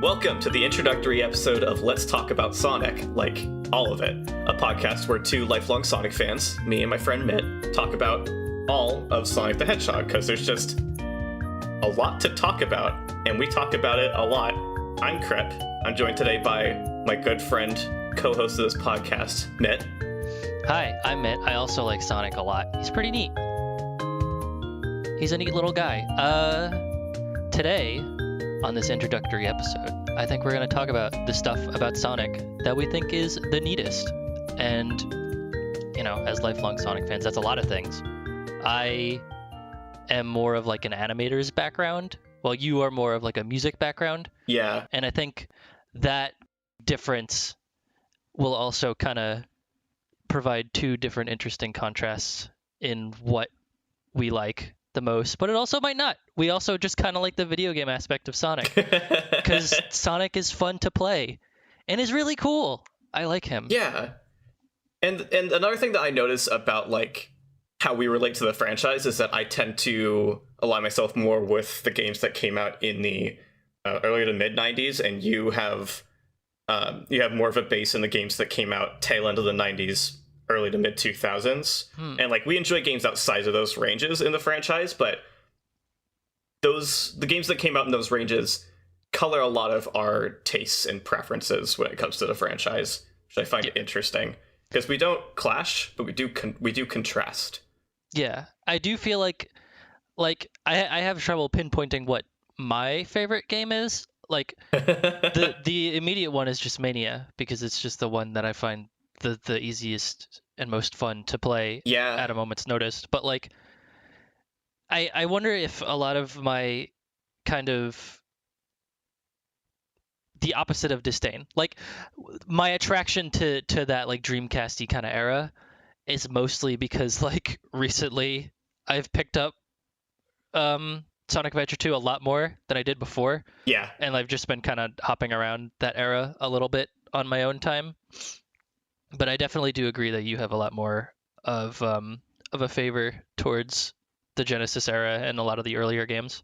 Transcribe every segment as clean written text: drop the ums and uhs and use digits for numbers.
Welcome to the introductory episode of Let's Talk About Sonic, like all of it, a podcast where two lifelong Sonic fans, me and my friend Mitt, talk about all of Sonic the Hedgehog, because there's just a lot to talk about, and we talk about it a lot. I'm Crepe. I'm joined today by my good friend, co-host of this podcast, Mitt. Hi, I'm Mitt. I also like Sonic a lot. He's pretty neat. He's a neat little guy. Today, on this introductory episode, I think we're going to talk about the stuff about Sonic that we think is the neatest. And, you know, as lifelong Sonic fans, that's a lot of things. I am more of like an animator's background, while you are more of like a music background. Yeah. And I think that difference will also kind of provide two different interesting contrasts in what we like the most, but it also might not. We also just kind of like the video game aspect of Sonic because Sonic is fun to play and is really cool. I like him. Yeah. And another thing that I notice about like how we relate to the franchise is that I tend to align myself more with the games that came out in the early to mid 90s, and you have more of a base in the games that came out tail end of the 90s, early to mid 2000s. And like we enjoy games outside of those ranges in the franchise, but the games that came out in those ranges color a lot of our tastes and preferences when it comes to the franchise, which I find interesting because we don't clash, but we do contrast. Yeah, I do feel like I have trouble pinpointing what my favorite game is. Like the immediate one is just Mania, because it's just the one that I find the easiest and most fun to play at a moment's notice. But like I wonder if a lot of my kind of the opposite of disdain, like my attraction to that like Dreamcast-y kind of era is mostly because like recently I've picked up Sonic Adventure 2 a lot more than I did before. Yeah. And I've just been kind of hopping around that era a little bit on my own time. But I definitely do agree that you have a lot more of a favor towards the Genesis era and a lot of the earlier games.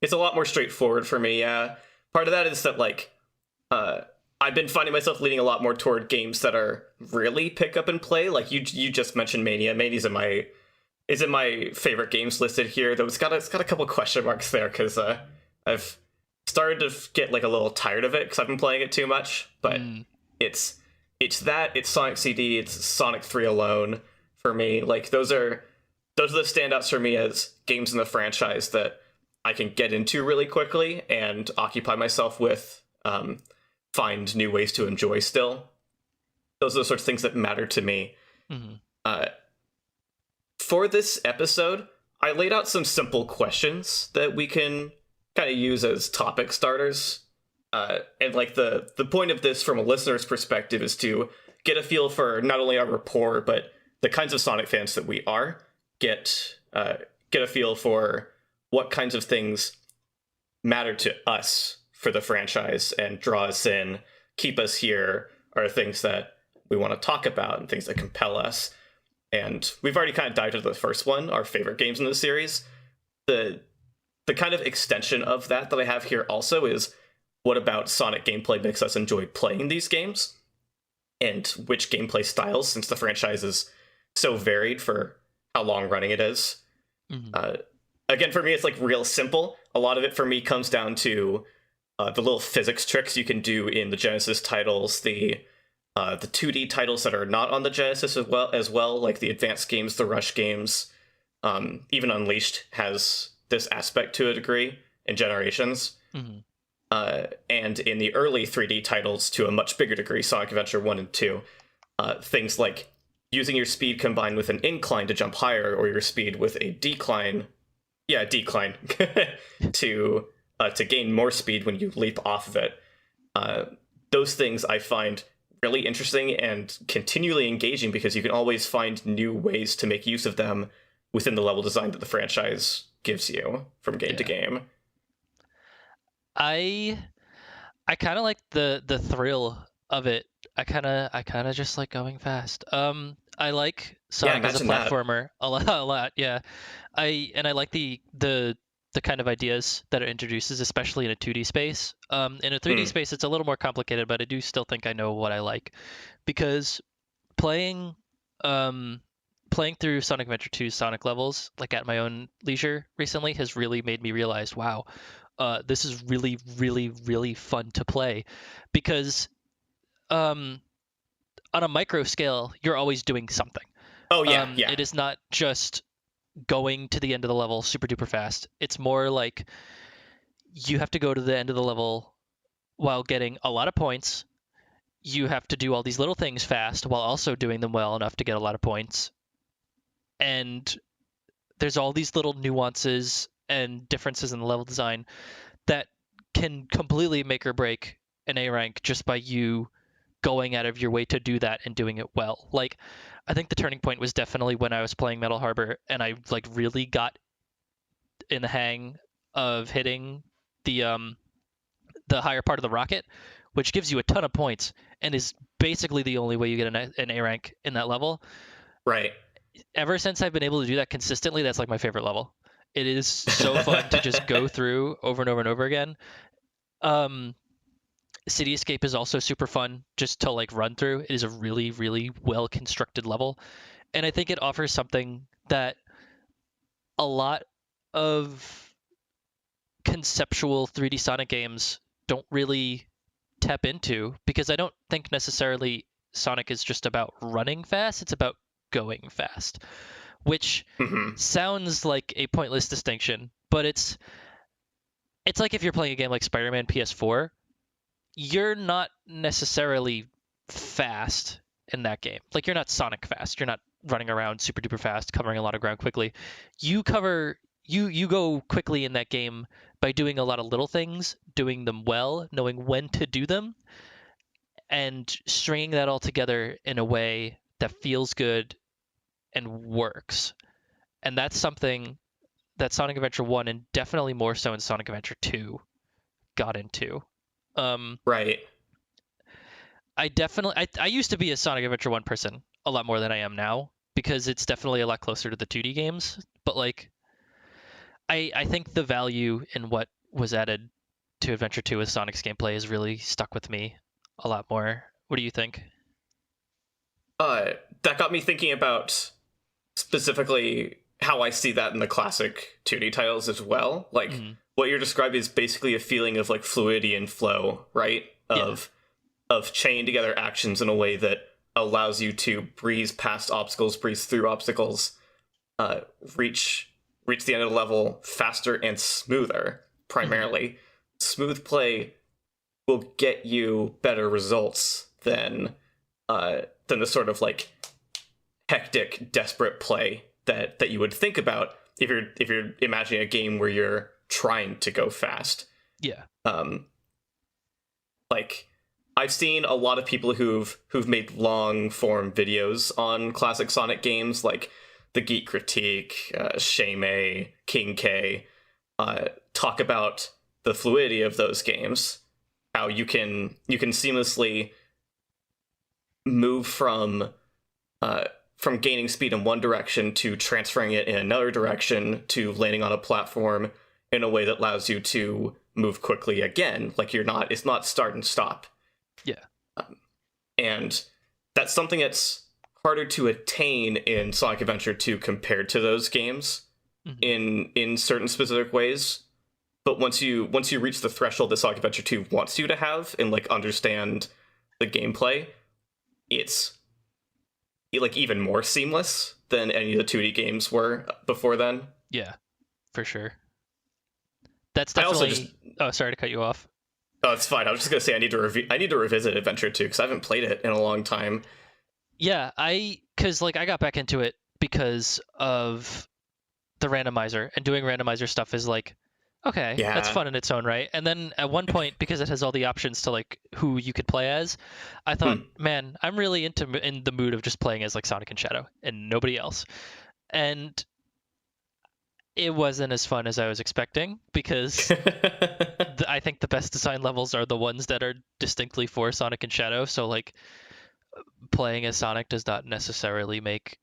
It's a lot more straightforward for me, yeah. Part of that is that, like, I've been finding myself leaning a lot more toward games that are really pick up and play. Like, you just mentioned Mania. Mania's in my favorite games listed here, though it's got a couple question marks there, because I've started to get, like, a little tired of it, because I've been playing it too much. But it's Sonic CD, it's Sonic 3 alone for me. Like, those are the standouts for me as games in the franchise that I can get into really quickly and occupy myself with, find new ways to enjoy still. Those are the sorts of things that matter to me. For this episode, I laid out some simple questions that we can kind of use as topic starters. And like the point of this from a listener's perspective is to get a feel for not only our rapport, but the kinds of Sonic fans that we are. Get a feel for what kinds of things matter to us for the franchise and draw us in, keep us here, are things that we want to talk about and things that compel us. And we've already kind of dived into the first one, our favorite games in the series. The kind of extension of that I have here also is, what about Sonic gameplay makes us enjoy playing these games? And which gameplay styles, since the franchise is so varied for how long running it is. Again, for me, it's like real simple. A lot of it for me comes down to the little physics tricks you can do in the Genesis titles, the 2D titles that are not on the Genesis as well, like the advanced games, the Rush games. Even Unleashed has this aspect to a degree in Generations. And in the early 3D titles to a much bigger degree, Sonic Adventure 1 and 2, things like using your speed combined with an incline to jump higher, or your speed with a decline to gain more speed when you leap off of it. Those things I find really interesting and continually engaging, because you can always find new ways to make use of them within the level design that the franchise gives you from game to game. I kind of like the thrill of it. I kind of just like going fast. I like Sonic as a platformer a lot. Yeah. I like the the kind of ideas that it introduces, especially in a 2D space. In a 3D space, it's a little more complicated, but I do still think I know what I like, because playing playing through Sonic Adventure 2 Sonic levels, like at my own leisure recently, has really made me realize, wow, this is really, really, really fun to play, because on a micro scale, you're always doing something. Oh yeah, yeah. It is not just going to the end of the level super duper fast. It's more like you have to go to the end of the level while getting a lot of points. You have to do all these little things fast while also doing them well enough to get a lot of points. And there's all these little nuances and differences in the level design that can completely make or break an A rank just by you going out of your way to do that and doing it well. Like, I think the turning point was definitely when I was playing Metal Harbor and I like really got in the hang of hitting the higher part of the rocket, which gives you a ton of points and is basically the only way you get an A rank in that level. Right. Ever since I've been able to do that consistently, that's like my favorite level. It is so fun to just go through over and over and over again. City Escape is also super fun just to like run through. It is a really, really well constructed level. And I think it offers something that a lot of conceptual 3D Sonic games don't really tap into, because I don't think necessarily Sonic is just about running fast, it's about going fast, which sounds like a pointless distinction, but it's like if you're playing a game like Spider-Man PS4, you're not necessarily fast in that game. Like, you're not Sonic fast. You're not running around super duper fast, covering a lot of ground quickly. You go quickly in that game by doing a lot of little things, doing them well, knowing when to do them, and stringing that all together in a way that feels good and works. And that's something that Sonic Adventure 1, and definitely more so in Sonic Adventure 2, got into. Right. I used to be a Sonic Adventure 1 person a lot more than I am now, because it's definitely a lot closer to the 2D games. But like, I think the value in what was added to Adventure 2 with Sonic's gameplay has really stuck with me a lot more. What do you think? That got me thinking about specifically how I see that in the classic 2D titles as well. Like, what you're describing is basically a feeling of like fluidity and flow, right? Of chaining together actions in a way that allows you to breeze past obstacles, breeze through obstacles, reach the end of the level faster and smoother, primarily. Smooth play will get you better results than the sort of like hectic, desperate play that you would think about if you're imagining a game where you're trying to go fast. Yeah. Like, I've seen a lot of people who've made long form videos on classic Sonic games, like The Geek Critique, Shame, King K, talk about the fluidity of those games, how you can seamlessly move from gaining speed in one direction to transferring it in another direction to landing on a platform in a way that allows you to move quickly again. Like, it's not start and stop. Yeah. And that's something that's harder to attain in Sonic Adventure 2 compared to those games in certain specific ways. But once you reach the threshold that Sonic Adventure 2 wants you to have and like understand the gameplay, it's like even more seamless than any of the 2D games were before then. Yeah, for sure. That's definitely... Oh, sorry to cut you off. Oh, it's fine. I was just gonna say I need to revisit Adventure 2 because I haven't played it in a long time. Yeah, because like I got back into it because of the randomizer, and doing randomizer stuff is like, okay, that's fun in its own right. And then at one point, because it has all the options to like who you could play as, I thought, man, I'm really in the mood of just playing as like Sonic and Shadow and nobody else. And it wasn't as fun as I was expecting, because I think the best design levels are the ones that are distinctly for Sonic and Shadow. So like, playing as Sonic does not necessarily make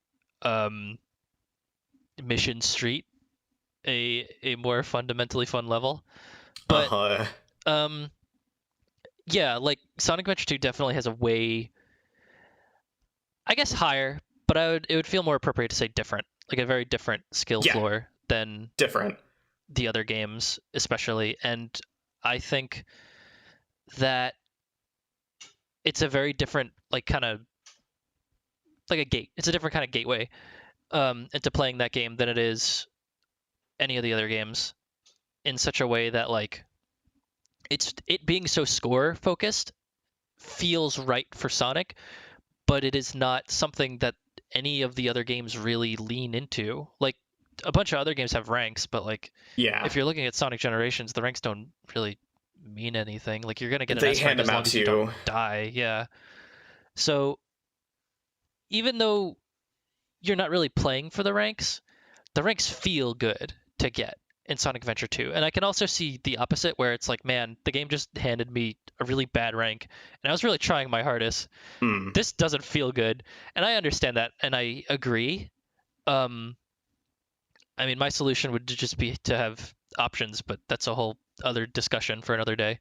Mission Street a more fundamentally fun level. But yeah, like Sonic Adventure 2 definitely has a way, I guess, higher, but it would feel more appropriate to say different, like a very different skill floor than different. the other games, especially. And I think that it's a very different, like, kind of like a gate. It's a different kind of gateway into playing that game than it is any of the other games, in such a way that, like, it being so score focused feels right for Sonic, but it is not something that any of the other games really lean into. Like, a bunch of other games have ranks, but, like, if you're looking at Sonic Generations, the ranks don't really mean anything. Like, you're gonna get an S rank as long as you don't die. Yeah. So even though you're not really playing for the ranks feel good to get in Sonic Adventure 2. And I can also see the opposite, where it's like, man, the game just handed me a really bad rank, and I was really trying my hardest. This doesn't feel good. And I understand that, and I agree. I mean, my solution would just be to have options, but that's a whole other discussion for another day.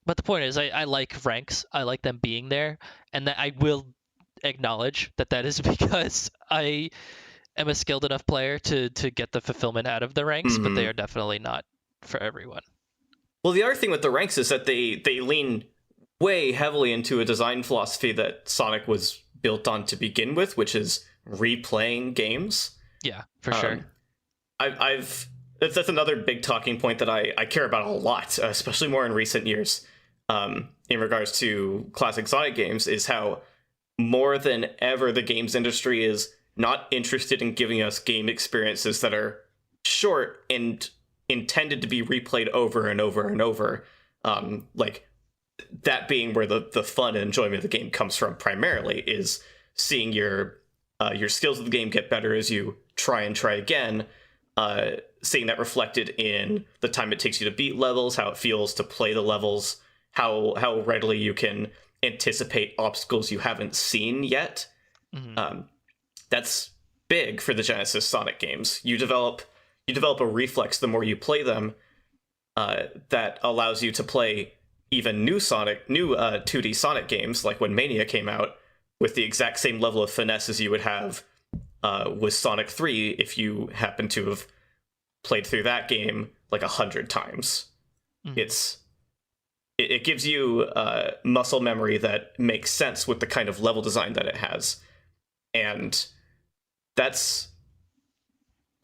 But the point is, I like ranks. I like them being there, and that I will acknowledge that is because I am a skilled enough player to get the fulfillment out of the ranks, but they are definitely not for everyone. Well, the other thing with the ranks is that they lean way heavily into a design philosophy that Sonic was built on to begin with, which is replaying games. Yeah, for sure. That's another big talking point that I care about a lot, especially more in recent years, in regards to classic Sonic games, is how more than ever the games industry is not interested in giving us game experiences that are short and intended to be replayed over and over and over. Like, that being where the fun and enjoyment of the game comes from primarily, is seeing your skills of the game get better as you try and try again, seeing that reflected in the time it takes you to beat levels, how it feels to play the levels, how readily you can anticipate obstacles you haven't seen yet. That's big for the Genesis Sonic games. You develop a reflex the more you play them, that allows you to play even new 2D Sonic games, like when Mania came out, with the exact same level of finesse as you would have with Sonic 3 if you happen to have played through that game like 100 times. It gives you muscle memory that makes sense with the kind of level design that it has. And that's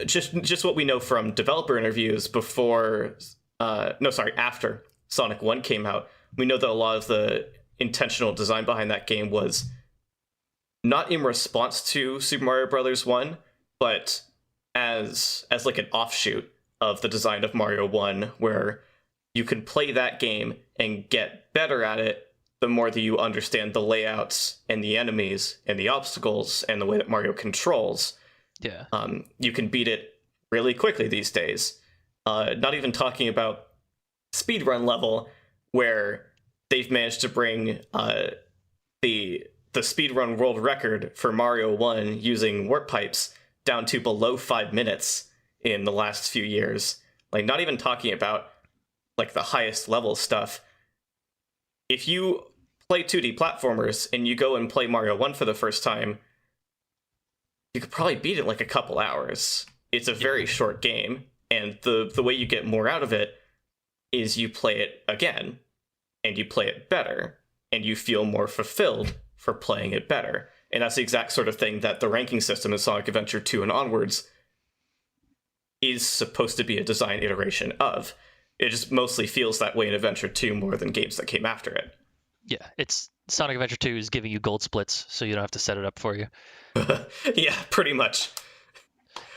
just what we know from developer interviews after Sonic 1 came out. We know that a lot of the intentional design behind that game was not in response to Super Mario Bros. 1, but as like an offshoot of the design of Mario 1, where you can play that game and get better at it the more that you understand the layouts and the enemies and the obstacles and the way that Mario controls. Yeah. You can beat it really quickly these days. Not even talking about speedrun level, where they've managed to bring the speedrun world record for Mario 1 using warp pipes down to below 5 minutes in the last few years. Like, not even talking about like the highest level stuff. If you play 2D platformers and you go and play Mario 1 for the first time, you could probably beat it like a couple hours. It's a very short game, and the way you get more out of it is you play it again, and you play it better, and you feel more fulfilled for playing it better. And that's the exact sort of thing that the ranking system in Sonic Adventure 2 and onwards is supposed to be a design iteration of. It just mostly feels that way in Adventure 2 more than games that came after it. Yeah, it's Sonic Adventure 2 is giving you gold splits, so you don't have to set it up for you. Yeah, pretty much.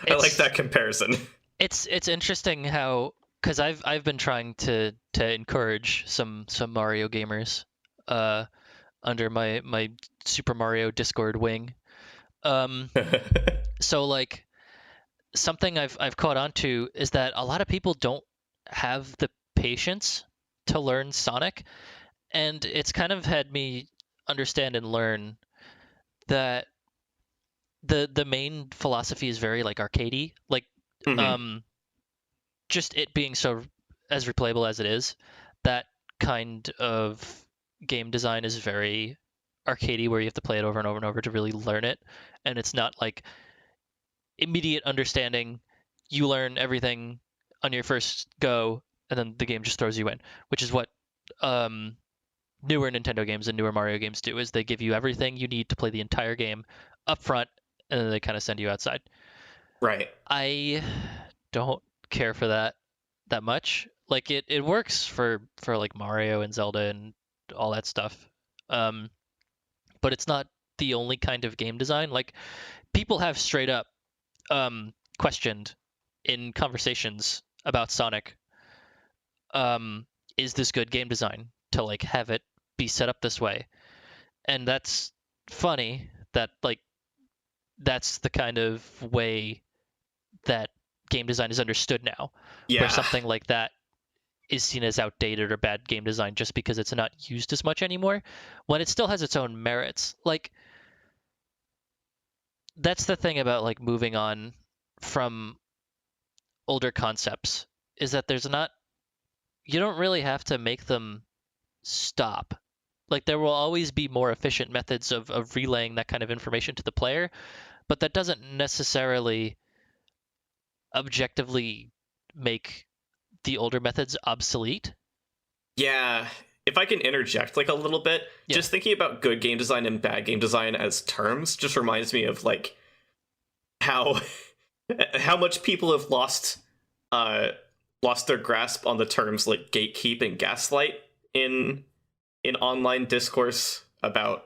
I like that comparison. It's interesting how, because I've been trying to encourage some Mario gamers under my Super Mario Discord wing. So, like, something I've caught on to is that a lot of people don't have the patience to learn Sonic, and it's kind of had me understand and learn that the main philosophy is very like arcadey, like Hmm. just it being so as replayable as it is, that kind of game design is very arcadey, where you have to play it over and over and over to really learn it, and it's not like immediate understanding. You learn everything on your first go, and then the game just throws you in, which is what um, newer Nintendo games and newer Mario games do. Is they give you everything you need to play the entire game up front, and then they kind of send you outside. Right. I don't care for that much. Like it works for like Mario and Zelda and all that stuff. Um, but it's not the only kind of game design. Like people have straight up questioned in conversations about Sonic, um, is this good game design to like have it be set up this way? And that's funny that like that's the kind of way that game design is understood now, where Yeah. something like that is seen as outdated or bad game design just because it's not used as much anymore, when it still has its own merits. Like that's the thing about like moving on from older concepts, is that there's not, you don't really have to make them stop. Like there will always be more efficient methods of relaying that kind of information to the player, but that doesn't necessarily objectively make the older methods obsolete. Yeah. If I can interject like a little bit, Yeah. just thinking about good game design and bad game design as terms just reminds me of like how how much people have uh lost their grasp on the terms like gatekeep and gaslight in online discourse about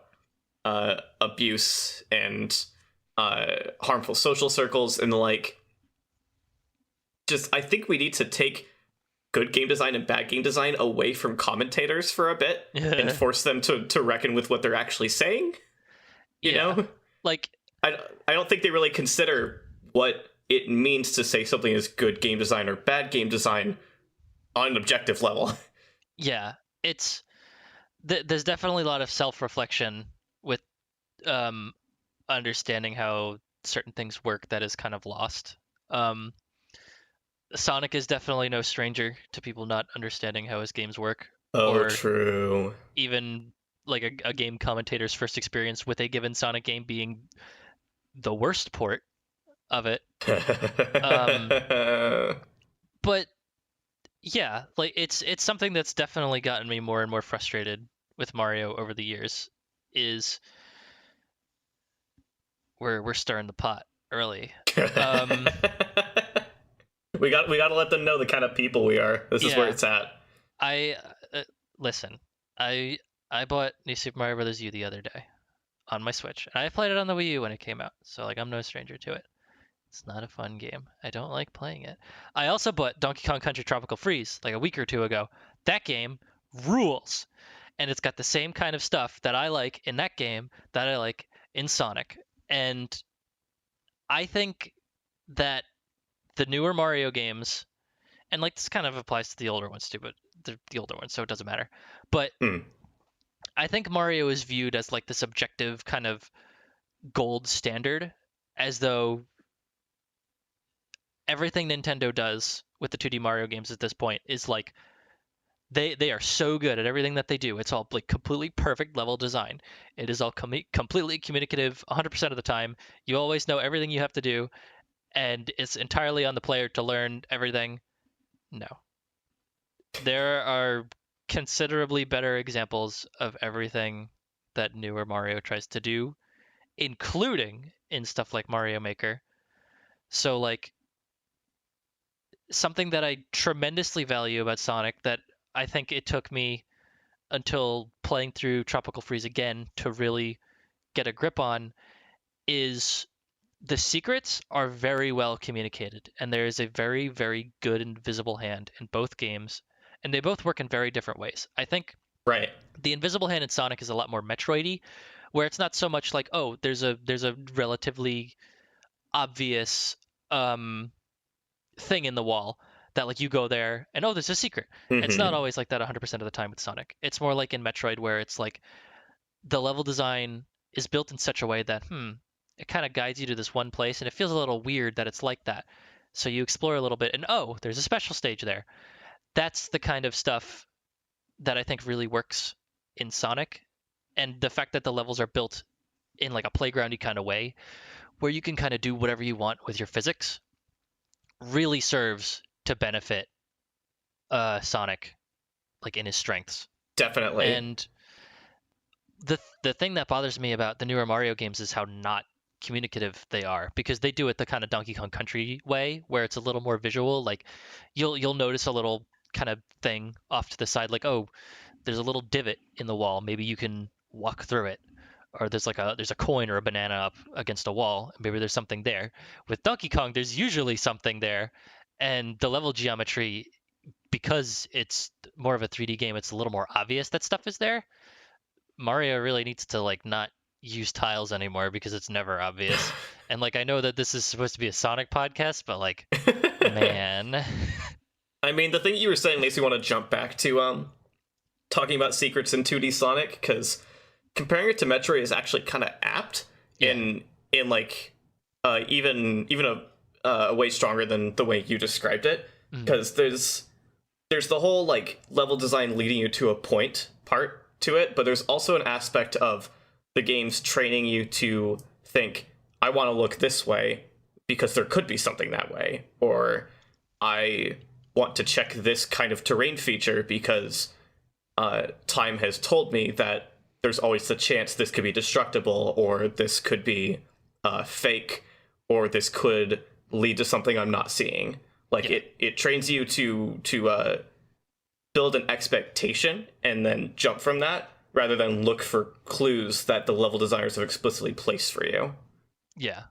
abuse and harmful social circles and like just I think we need to take good game design and bad game design away from commentators for a bit and force them to reckon with what they're actually saying. You Yeah. know, Like I don't think they really consider what it means to say something is good game design or bad game design on an objective level. yeah, it's there's definitely a lot of self-reflection with um understanding how certain things work that is kind of lost. Um Sonic is definitely no stranger to people not understanding how his games work, Oh, or true. even like a game commentator's first experience with a given Sonic game being the worst port of it. Um, but yeah, like it's something that's definitely gotten me more and more frustrated with Mario over the years. Is we're stirring the pot early. Um, we got to let them know the kind of people we are. This is where yeah, it's at. I listen. I I bought New Super Mario Bros. U the other day on my Switch, and I played it on the Wii U when it came out, so like I'm no stranger to it. It's not a fun game. I don't like playing it. I also bought Donkey Kong Country Tropical Freeze like a week or two ago. That game rules. And it's got the same kind of stuff that I like in that game that I like in Sonic. And I think that the newer Mario games, and like this kind of applies to the older ones too, but the older ones, so it doesn't matter. But Hmm. I think Mario is viewed as like this objective kind of gold standard, as though everything Nintendo does with the 2D Mario games at this point is like they are so good at everything that they do. It's all like completely perfect level design. It is all completely communicative 100% of the time. You always know everything you have to do, and it's entirely on the player to learn everything. No. There are considerably better examples of everything that newer Mario tries to do, including in stuff like Mario Maker. So like something that I tremendously value about Sonic, that I think it took me until playing through Tropical Freeze again to really get a grip on, is the secrets are very well communicated, and there is a very, very good invisible hand in both games, and they both work in very different ways. I think Right. the invisible hand in Sonic is a lot more Metroidy, where it's not so much like, oh, there's a relatively obvious thing in the wall that like you go there and oh, there's a secret. It's not Hmm. always like that 100% of the time with Sonic. It's more like in Metroid, where it's like the level design is built in such a way that it kind of guides you to this one place, and it feels a little weird that it's like that. So you explore a little bit, and oh, there's a special stage there. That's the kind of stuff that I think really works in Sonic, and the fact that the levels are built in like a playgroundy kind of way, where you can kind of do whatever you want with your physics, really serves to benefit Sonic, like in his strengths. Definitely. And the thing that bothers me about the newer Mario games is how not communicative they are, because they do it the kind of Donkey Kong Country way, where it's a little more visual. Like you'll notice a little kind of thing off to the side, like, oh, there's a little divot in the wall, maybe you can walk through it, or there's a coin or a banana up against a wall, maybe there's something there. With Donkey Kong, there's usually something there, and the level geometry, because it's more of a 3D game, it's a little more obvious that stuff is there. Mario really needs to like not use tiles anymore, because it's never obvious. And like, I know that this is supposed to be a Sonic podcast, but like, man. I mean, the thing you were saying makes me want to jump back to talking about secrets in 2D Sonic, because comparing it to Metroid is actually kind of apt in like even a way stronger than the way you described it, because there's the whole like level design leading you to a point part to it, but there's also an aspect of the game's training you to think, I want to look this way because there could be something that way, or I want to check this kind of terrain feature because time has told me that there's always the chance this could be destructible, or this could be fake, or this could lead to something I'm not seeing. Like it trains you to build an expectation and then jump from that, rather than look for clues that the level designers have explicitly placed for you. Yeah.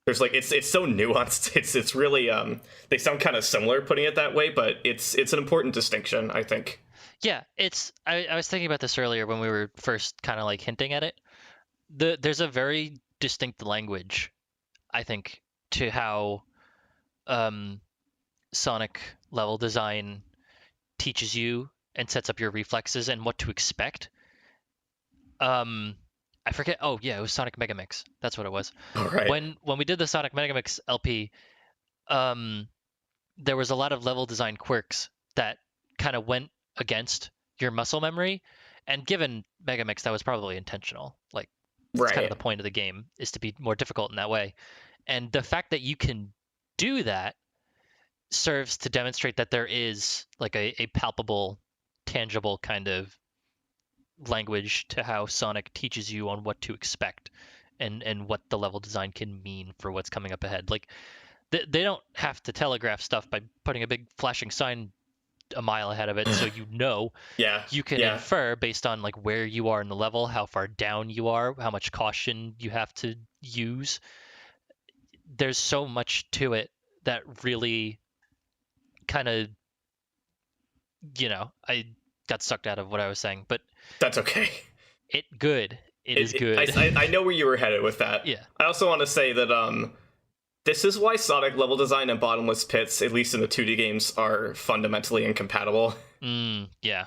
There's like it's so nuanced. It's really they sound kind of similar putting it that way, but it's an important distinction, I think. Yeah, I was thinking about this earlier when we were first kind of like hinting at it. There's a very distinct language, I think, to how Sonic level design teaches you and sets up your reflexes and what to expect. I forget. Oh yeah, it was Sonic Megamix. That's what it was. All right. When we did the Sonic Megamix LP, there was a lot of level design quirks that kind of went against your muscle memory, and given Megamix, that was probably intentional. Like, that's kind of the point of the game, is to be more difficult in that way. And the fact that you can do that serves to demonstrate that there is like a palpable, tangible kind of language to how Sonic teaches you on what to expect and what the level design can mean for what's coming up ahead. Like, they don't have to telegraph stuff by putting a big flashing sign a mile ahead of it, so you know. You can infer based on like where you are in the level, how far down you are, how much caution you have to use. There's so much to it that really kind of, I got sucked out of what I was saying, but that's okay. It is good. I know where you were headed with that. Yeah. I also want to say that this is why Sonic level design and bottomless pits, at least in the 2D games, are fundamentally incompatible. Yeah.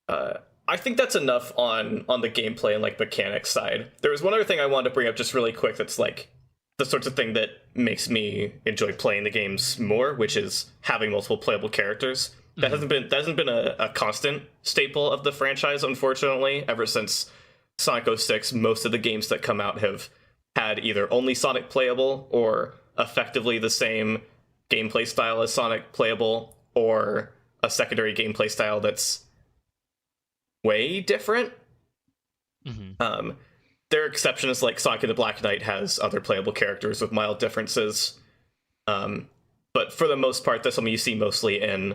I think that's enough on the gameplay and like mechanics side. There was one other thing I wanted to bring up just really quick that's like the sorts of thing that makes me enjoy playing the games more, which is having multiple playable characters. That hasn't been a constant staple of the franchise, unfortunately. Ever since Sonic 06, most of the games that come out have had either only Sonic playable, or effectively the same gameplay style as Sonic playable, or a secondary gameplay style that's way different. There are exceptions, like Sonic and the Black Knight has other playable characters with mild differences. But for the most part, that's something you see mostly in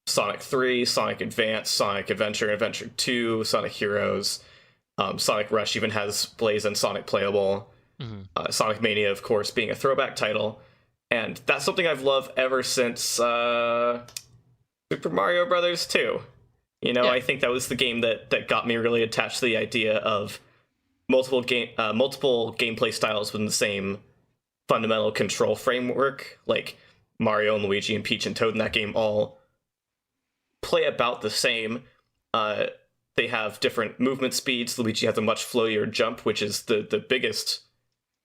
Sonic 3, Sonic Advance, Sonic Adventure, Adventure 2, Sonic Heroes. Sonic Rush even has Blaze and Sonic playable. Sonic Mania, of course, being a throwback title. And that's something I've loved ever since Super Mario Brothers 2. I think that was the game that got me really attached to the idea of multiple gameplay styles within the same fundamental control framework. Like Mario and Luigi and Peach and Toad in that game all play about the same. They have different movement speeds. Luigi has a much flowier jump, which is the biggest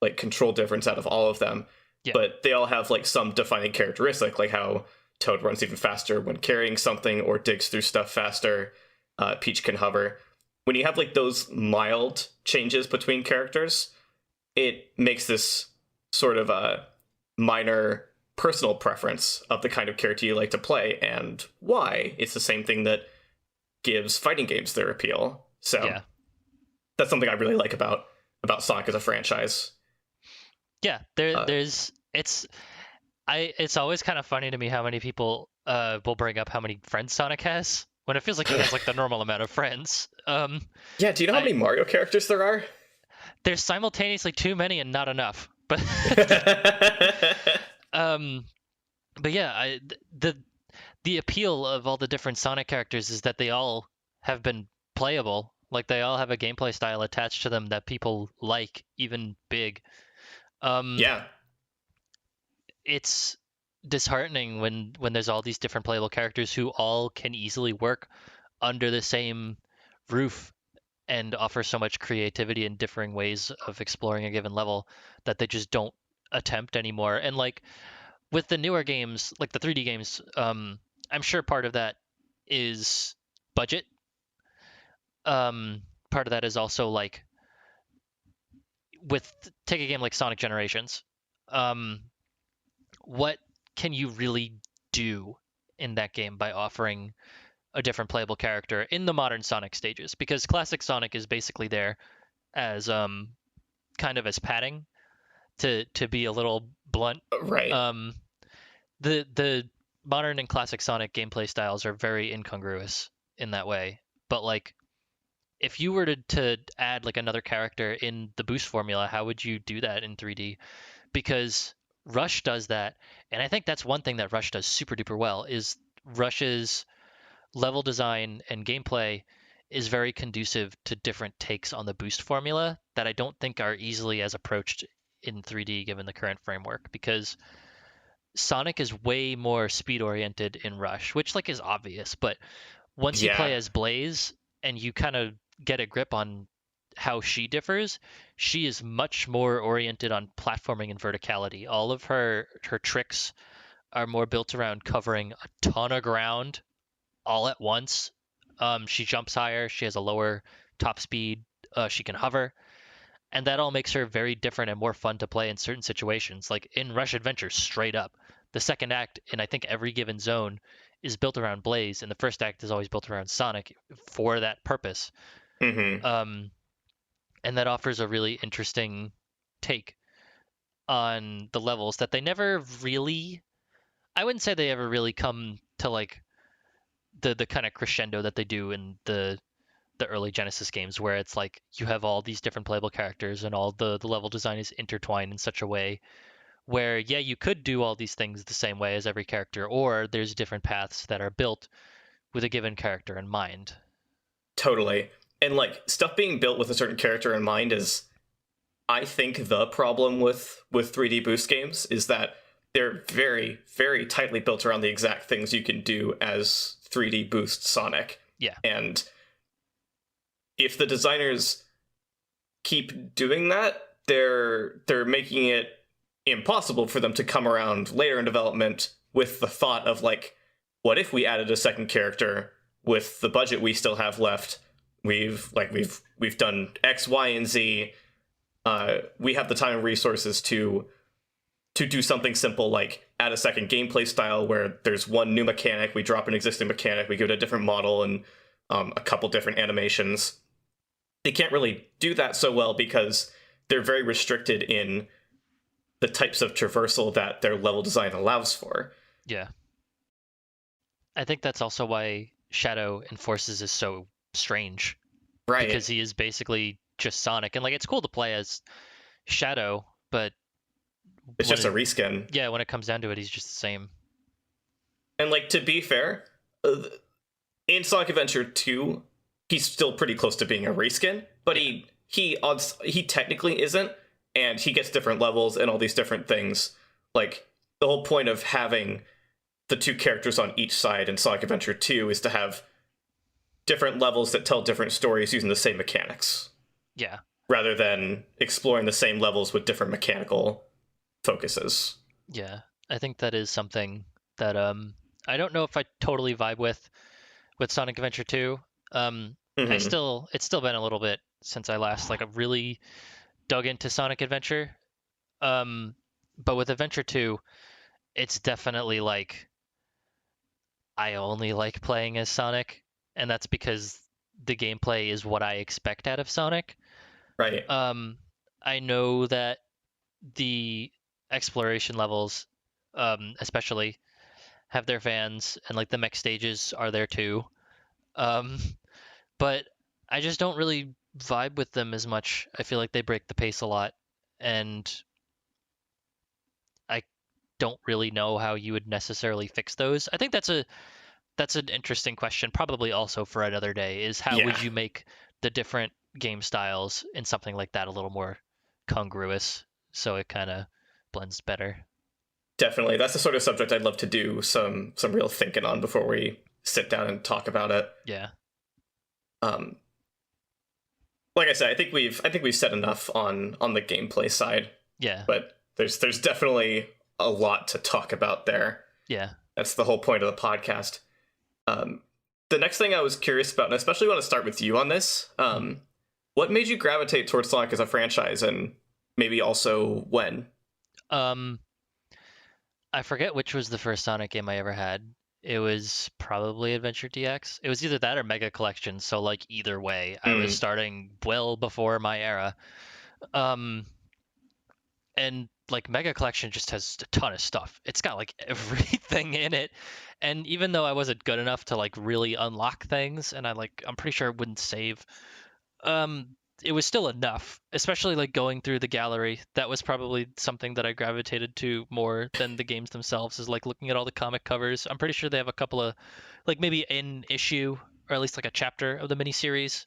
like control difference out of all of them. Yeah. But they all have like some defining characteristic, like how Toad runs even faster when carrying something or digs through stuff faster. Peach can hover. When you have like those mild changes between characters, it makes this sort of a minor personal preference of the kind of character you like to play and why. It's the same thing that gives fighting games their appeal. So Yeah. that's something I really like about Sonic as a franchise. Yeah, it's always kind of funny to me how many people will bring up how many friends Sonic has when it feels like he has like the normal amount of friends. Yeah, do you know how many Mario characters there are? There's simultaneously too many and not enough. But but yeah, the appeal of all the different Sonic characters is that they all have been playable. Like they all have a gameplay style attached to them that people like, even big. Yeah. It's disheartening when there's all these different playable characters who all can easily work under the same roof and offer so much creativity and differing ways of exploring a given level that they just don't attempt anymore. And like with the newer games, like the 3D games, I'm sure part of that is budget. Part of that is also like take a game like Sonic Generations. What can you really do in that game by offering a different playable character in the modern Sonic stages? Because classic Sonic is basically there as kind of as padding, to be a little blunt. Right. The modern and classic Sonic gameplay styles are very incongruous in that way. But like if you were to add like another character in the boost formula, how would you do that in 3D? Because Rush does that, and I think that's one thing that Rush does super duper well, is Rush's level design and gameplay is very conducive to different takes on the boost formula that I don't think are easily as approached in 3D given the current framework, because Sonic is way more speed oriented in Rush, which like is obvious, but once you play as Blaze and you kind of get a grip on how she differs, she is much more oriented on platforming and verticality. All of her tricks are more built around covering a ton of ground all at once. She jumps higher, she has a lower top speed, she can hover, and that all makes her very different and more fun to play in certain situations. Like in Rush Adventure, straight up, the second act in I think every given zone is built around Blaze, and the first act is always built around Sonic for that purpose. Mm-hmm. And that offers a really interesting take on the levels that they never really, I wouldn't say they ever really come to like the kind of crescendo that they do in the early Genesis games, where it's like you have all these different playable characters and all the level design is intertwined in such a way where, yeah, you could do all these things the same way as every character, or there's different paths that are built with a given character in mind. Totally. And like stuff being built with a certain character in mind is, I think, the problem with 3D boost games is that they're very, very tightly built around the exact things you can do as 3D boost Sonic. Yeah. And if the designers keep doing that, they're making it impossible for them to come around later in development with the thought of like, what if we added a second character with the budget we still have left? We've done X, Y, and Z. We have the time and resources to do something simple like add a second gameplay style where there's one new mechanic, we drop an existing mechanic, we go to a different model and a couple different animations. They can't really do that so well because they're very restricted in the types of traversal that their level design allows for. Yeah. I think that's also why Shadow Enforces is so strange. Right. Because he is basically just Sonic. And like it's cool to play as Shadow, but it's just a reskin. Yeah, when it comes down to it, he's just the same. And like, to be fair, in Sonic Adventure 2, he's still pretty close to being a reskin, but he technically isn't, and he gets different levels and all these different things. Like, the whole point of having the two characters on each side in Sonic Adventure 2 is to have different levels that tell different stories using the same mechanics. Yeah. rather than exploring the same levels with different mechanical focuses. Yeah, I think that is something that I don't know if I totally vibe with Sonic Adventure 2. Hmm. It's still been a little bit since I last like really dug into Sonic Adventure. But with Adventure 2, it's definitely like I only like playing as Sonic, and that's because the gameplay is what I expect out of Sonic. Right. I know that the exploration levels, especially, have their fans, and like the mech stages are there too. Um, but I just don't really vibe with them as much. I feel like they break the pace a lot, and I don't really know how you would necessarily fix those. I think that's an interesting question, probably also for another day, is how Yeah, would you make the different game styles in something like that a little more congruous so it kind of blends better. definitely. That's the sort of subject I'd love to do some real thinking on before we sit down and talk about it. Yeah. Um, like I said, I think we've said enough on the gameplay side, Yeah. but there's definitely a lot to talk about there. Yeah. That's the whole point of the podcast. Um, the next thing I was curious about, and I especially want to start with you on this, what made you gravitate towards Sonic as a franchise, and maybe also when? Um, I forget which was the first Sonic game I ever had. It was probably Adventure DX. It was either that or Mega Collection. So like either way, I was starting well before my era. Um, and like Mega Collection just has a ton of stuff. It's got like everything in it. And even though I wasn't good enough to like really unlock things, and I'm pretty sure it wouldn't save, um, it was still enough. Especially like going through the gallery. That was probably something that I gravitated to more than the games themselves. Is like looking at all the comic covers. I'm pretty sure they have a couple of, like maybe an issue or at least like a chapter of the miniseries.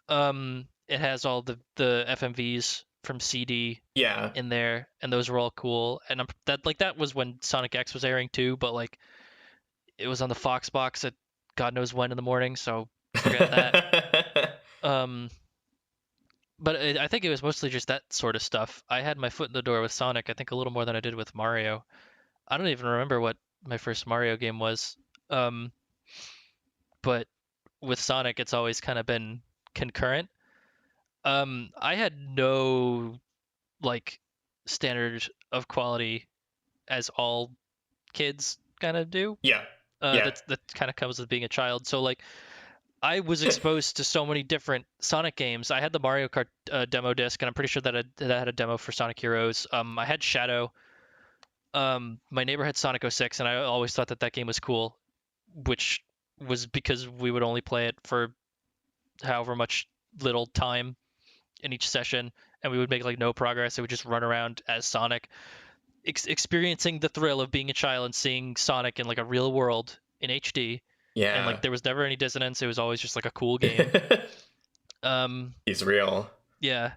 It has all the FMVs from CD Yeah. in there, and those were all cool. And that was when Sonic X was airing too, but like it was on the Fox box at God knows when in the morning, so forget that. Um, but I think it was mostly just that sort of stuff. I had my foot in the door with Sonic, I think a little more than I did with Mario. I don't even remember what my first Mario game was. Um, but with Sonic, it's always kind of been concurrent. I had no like standard of quality as all kids kind of do. Yeah. Yeah. That kind of comes with being a child. So like I was exposed to so many different Sonic games. I had the Mario Kart demo disc, and I'm pretty sure that had a demo for Sonic Heroes. I had Shadow. My neighbor had Sonic 06, and I always thought that game was cool, which was because we would only play it for however much little time in each session, and we would make like no progress. It would just run around as Sonic, experiencing the thrill of being a child and seeing Sonic in like a real world in HD. Yeah. And like there was never any dissonance. It was always just like a cool game. He's real. Yeah.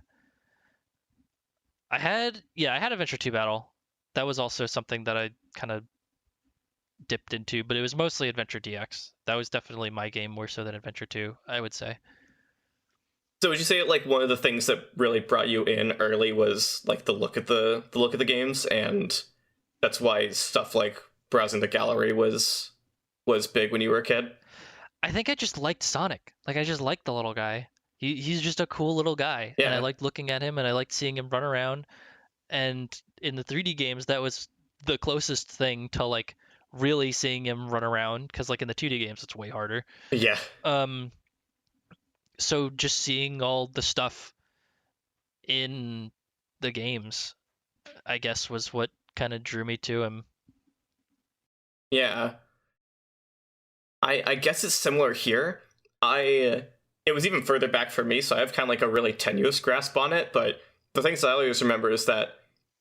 I had Adventure 2 Battle. That was also something that I kind of dipped into, but it was mostly Adventure DX. That was definitely my game more so than Adventure 2, I would say. So would you say like one of the things that really brought you in early was like the look at the games, and that's why stuff like browsing the gallery was big when you were a kid? I think I just liked Sonic. Like I just liked the little guy. He's just a cool little guy, and I liked looking at him, and I liked seeing him run around. And in the 3D games, that was the closest thing to like really seeing him run around, because like in the 2D games, it's way harder. Yeah. So just seeing all the stuff in the games, I guess, was what kind of drew me to him. Yeah. I guess it's similar here. It was even further back for me, so I have kind of like a really tenuous grasp on it, but the things I always remember is that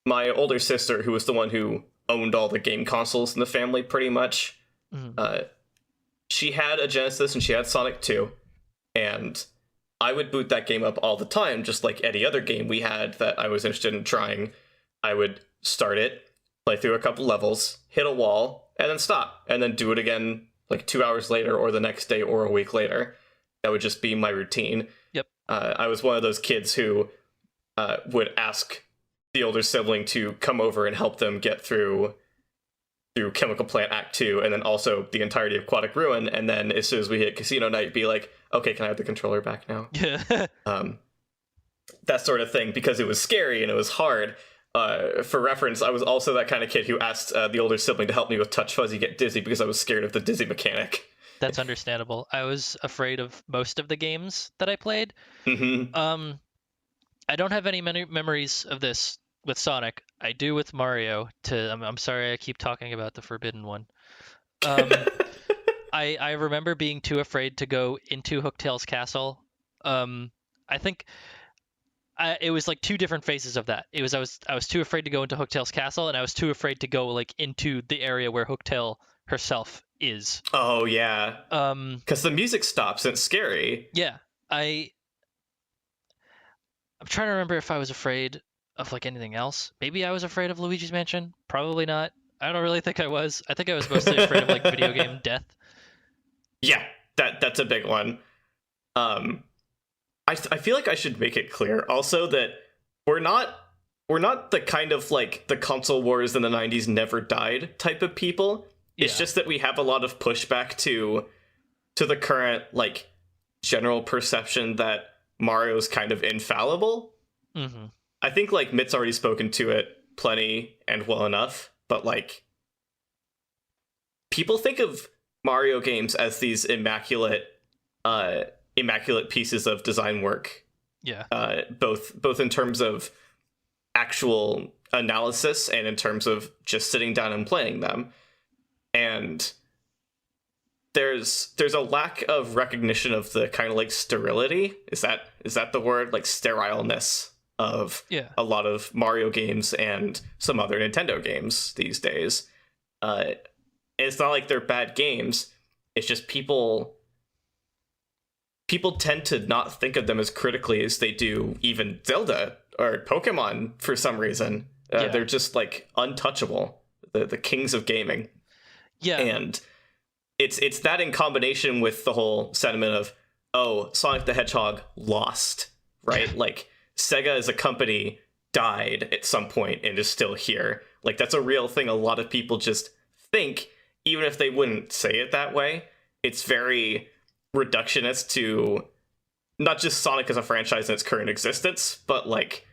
my older sister, who was the one who owned all the game consoles in the family pretty much, she had a Genesis and she had Sonic 2. And I would boot that game up all the time, just like any other game we had that I was interested in trying. I would start it, play through a couple levels, hit a wall, and then stop, and then do it again like 2 hours later or the next day or a week later. That would just be my routine. Yep. I was one of those kids who would ask the older sibling to come over and help them get through Chemical Plant Act 2, and then also the entirety of Aquatic Ruin, and then as soon as we hit Casino Night, be like, okay, can I have the controller back now? Yeah. That sort of thing, because it was scary and it was hard. For reference, I was also that kind of kid who asked the older sibling to help me with Touch Fuzzy Get Dizzy because I was scared of the dizzy mechanic. That's understandable. I was afraid of most of the games that I played. Mm-hmm. I don't have any memories of this with Sonic. I do with Mario. I'm sorry I keep talking about the forbidden one. I remember being too afraid to go into Hooktail's castle. I think it was like two different phases of that. It was I was too afraid to go into Hooktail's castle, and I was too afraid to go like into the area where Hooktail herself is. Oh yeah. Because the music stops and it's scary. Yeah. I'm trying to remember if I was afraid of like anything else. Maybe I was afraid of Luigi's Mansion. Probably not. I don't really think I was. I think I was mostly afraid of like video game death. Yeah, that's a big one. I feel like I should make it clear also that we're not the kind of like the console wars in the 90s never died type of people. It's just that we have a lot of pushback to the current like general perception that Mario's kind of infallible. Mm-hmm. I think like Mitt's already spoken to it plenty and well enough, but like people think of Mario games as these immaculate pieces of design work. Yeah. Both in terms of actual analysis and in terms of just sitting down and playing them. And there's a lack of recognition of the kind of like sterility. Is that the word? Like sterileness of a lot of Mario games and some other Nintendo games these days. It's not like they're bad games. It's just people tend to not think of them as critically as they do even Zelda or Pokemon for some reason. They're just like untouchable, the kings of gaming. Yeah. And it's that in combination with the whole sentiment of, oh, Sonic the Hedgehog lost, right? Like Sega as a company died at some point and is still here. Like that's a real thing a lot of people just think, even if they wouldn't say it that way. It's very reductionist to not just Sonic as a franchise in its current existence, but like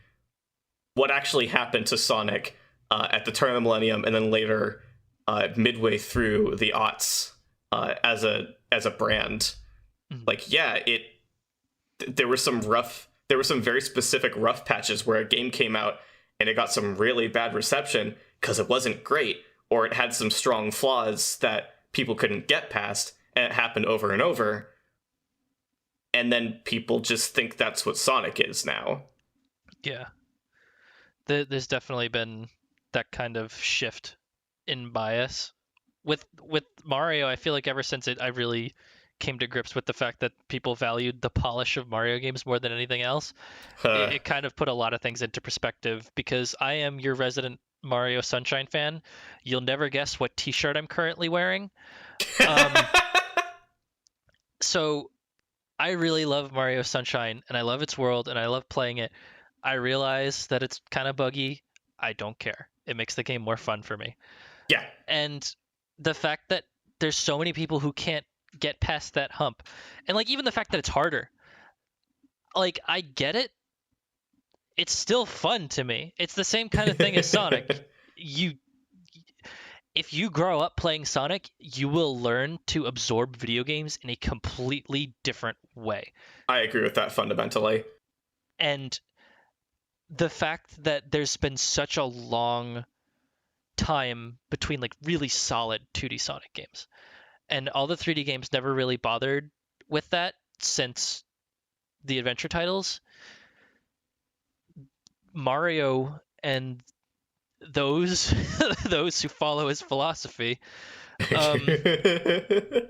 what actually happened to Sonic at the turn of the millennium and then later midway through the aughts as a brand. Mm-hmm. Like there were some very specific rough patches where a game came out and it got some really bad reception because it wasn't great, or it had some strong flaws that people couldn't get past, and it happened over and over. And then people just think that's what Sonic is now. Yeah. There's definitely been that kind of shift in bias. With Mario, I feel like ever since I really came to grips with the fact that people valued the polish of Mario games more than anything else, it kind of put a lot of things into perspective, because I am your resident Mario Sunshine fan. You'll never guess what t-shirt I'm currently wearing. So I really love Mario Sunshine, and I love its world, and I love playing it. I realize that it's kind of buggy. I don't care. It makes the game more fun for me. Yeah. And the fact that there's so many people who can't get past that hump, and like even the fact that it's harder, like I get it. It's still fun to me. It's the same kind of thing as Sonic. If you grow up playing Sonic, you will learn to absorb video games in a completely different way. I agree with that fundamentally. And the fact that there's been such a long time between like really solid 2D Sonic games, and all the 3D games never really bothered with that since the adventure titles, Mario and those who follow his philosophy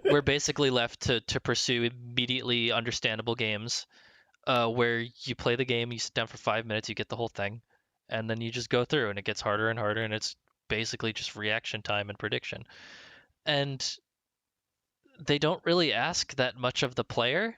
we're basically left to pursue immediately understandable games where you play the game, you sit down for 5 minutes, you get the whole thing, and then you just go through, and it gets harder and harder, and it's basically just reaction time and prediction. And they don't really ask that much of the player.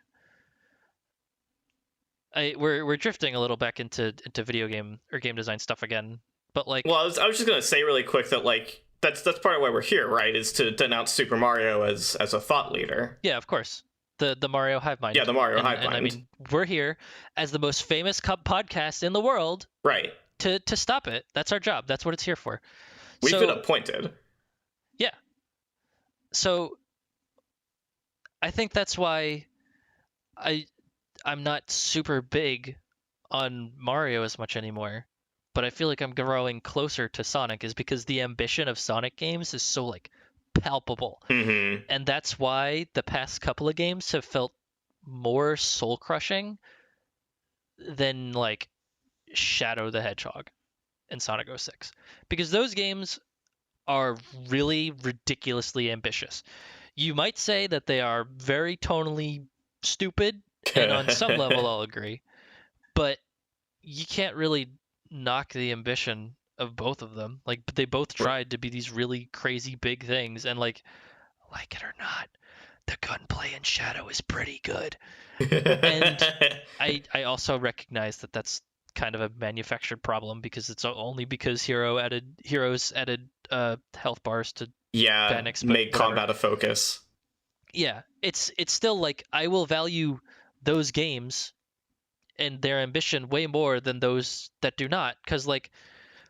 we're drifting a little back into video game or game design stuff again. But like, well, I was just gonna say really quick that like that's part of why we're here, right? Is to denounce Super Mario as a thought leader. yeah, of course, the Mario hive mind. Yeah, the Mario hive And I mind. mean, we're here as the most famous podcast in the world, Right. to stop it. That's our job. That's what it's here for. We've So, been appointed. yeah. So I think that's why I'm not super big on Mario as much anymore, but I feel like I'm growing closer to Sonic is because the ambition of Sonic games is so like palpable. Mm-hmm. And that's why the past couple of games have felt more soul crushing than like Shadow the Hedgehog and Sonic 06. Because those games are really ridiculously ambitious. You might say that they are very tonally stupid, and on some level I'll agree, but you can't really knock the ambition of both of them. Like they both tried to be these really crazy big things, and like it or not, the gunplay in Shadow is pretty good. And I also recognize that that's kind of a manufactured problem because it's only because Heroes added health bars to Phoenix, but make whatever. combat a focus. Yeah, it's still like I will value those games and their ambition way more than those that do not, because like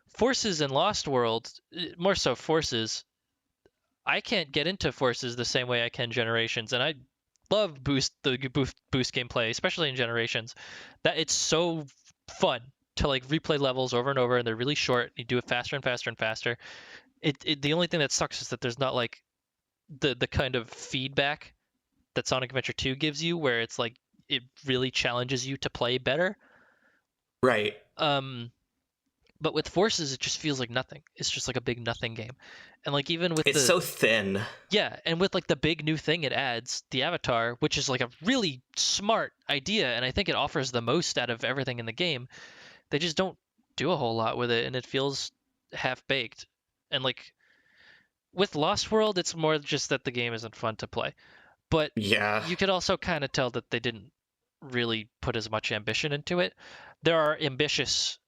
Forces and Lost World, more so Forces, I can't get into Forces the same way I can Generations, and I love boost gameplay, especially in Generations. That it's so fun to like replay levels over and over, and they're really short. You do it faster and faster and faster. The only thing that sucks is that there's not like the kind of feedback that Sonic Adventure 2 gives you, where it's like it really challenges you to play better. Right. But with Forces, it just feels like nothing. It's just like a big nothing game. And like even with it's so thin. Yeah, and with like the big new thing it adds, the Avatar, which is like a really smart idea, and I think it offers the most out of everything in the game, they just don't do a whole lot with it, and it feels half-baked. And like with Lost World, it's more just that the game isn't fun to play. But yeah, you could also kind of tell that they didn't really put as much ambition into it. There are ambitious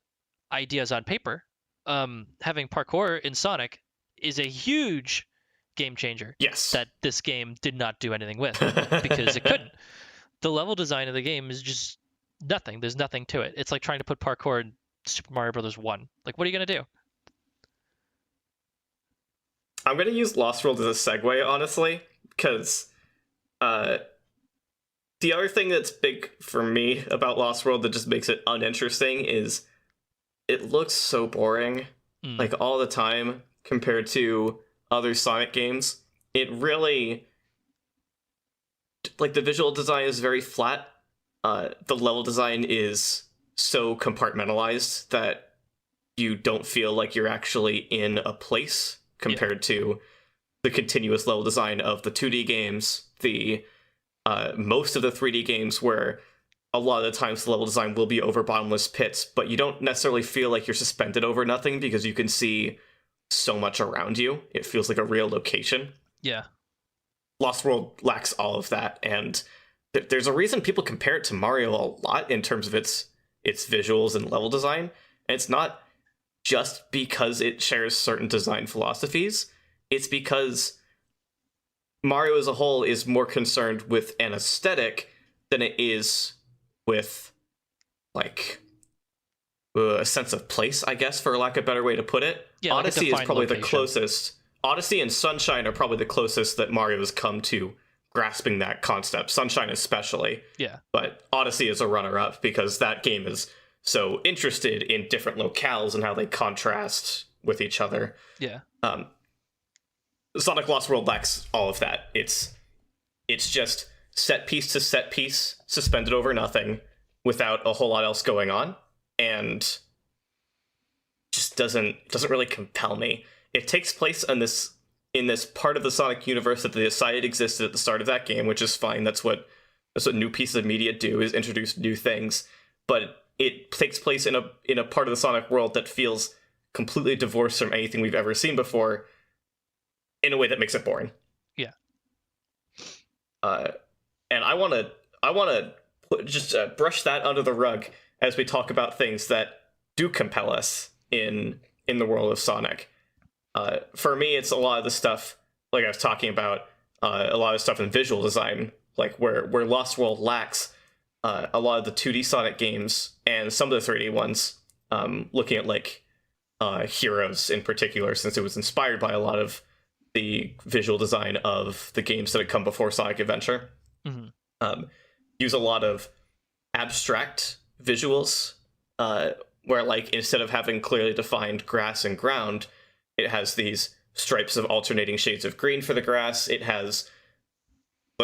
ideas on paper. Having parkour in Sonic is a huge game changer. Yes. That this game did not do anything with because it couldn't. The level design of the game is just nothing. There's nothing to it. It's like trying to put parkour in Super Mario Brothers 1. Like, what are you going to do? I'm going to use Lost World as a segue, honestly, because the other thing that's big for me about Lost World that just makes it uninteresting is it looks so boring, like all the time compared to other Sonic games. It really, like the visual design is very flat. The level design is so compartmentalized that you don't feel like you're actually in a place compared to the continuous level design of the 2D games, the most of the 3D games where a lot of the times the level design will be over bottomless pits, but you don't necessarily feel like you're suspended over nothing because you can see so much around you. It feels like a real location. Yeah. Lost World lacks all of that, and there's a reason people compare it to Mario a lot in terms of its visuals and level design, and it's not just because it shares certain design philosophies. It's because Mario as a whole is more concerned with an aesthetic than it is with, like, a sense of place, I guess, for lack of a better way to put it. Yeah, Odyssey like is probably location. the closest. Odyssey and Sunshine are probably the closest that Mario has come to grasping that concept. Sunshine especially. Yeah. But Odyssey is a runner-up because that game is so interested in different locales and how they contrast with each other. Yeah. Sonic Lost World lacks all of that. It's just set piece to set piece, suspended over nothing, without a whole lot else going on, and just doesn't really compel me. It takes place in this part of the Sonic universe that they decided existed at the start of that game, which is fine. That's what new pieces of media do, is introduce new things. But it takes place in a part of the Sonic world that feels completely divorced from anything we've ever seen before, in a way that makes it boring. Yeah. And I want to brush that under the rug as we talk about things that do compel us in the world of Sonic. For me, it's a lot of the stuff like I was talking about, a lot of stuff in visual design, like where Lost World lacks a lot of the 2D Sonic games and some of the 3D ones. Looking at like Heroes in particular, since it was inspired by a lot of the visual design of the games that had come before Sonic Adventure. Mm-hmm. Use a lot of abstract visuals, where like instead of having clearly defined grass and ground, it has these stripes of alternating shades of green for the grass. It has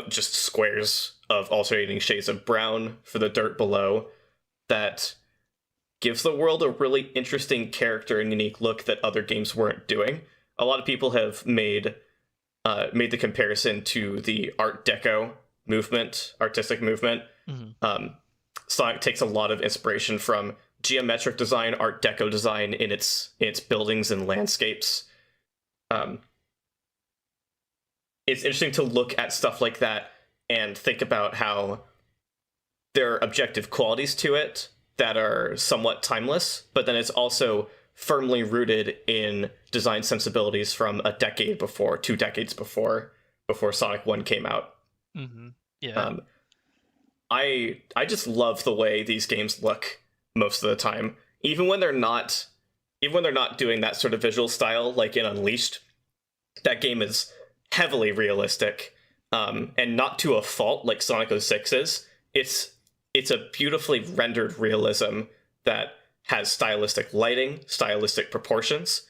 just squares of alternating shades of brown for the dirt below. That gives the world a really interesting character and unique look that other games weren't doing. A lot of people have made the comparison to the Art Deco artistic movement. Mm-hmm. Sonic takes a lot of inspiration from geometric design, Art Deco design in its buildings and landscapes. It's interesting to look at stuff like that and think about how there are objective qualities to it that are somewhat timeless, but then it's also firmly rooted in design sensibilities from a decade before, 2 decades before Sonic 1 came out. Mm-hmm. Yeah. I just love the way these games look most of the time, even when they're not doing that sort of visual style, like in Unleashed. That game is heavily realistic, and not to a fault like Sonic 06 is. It's a beautifully rendered realism that has stylistic lighting, stylistic proportions,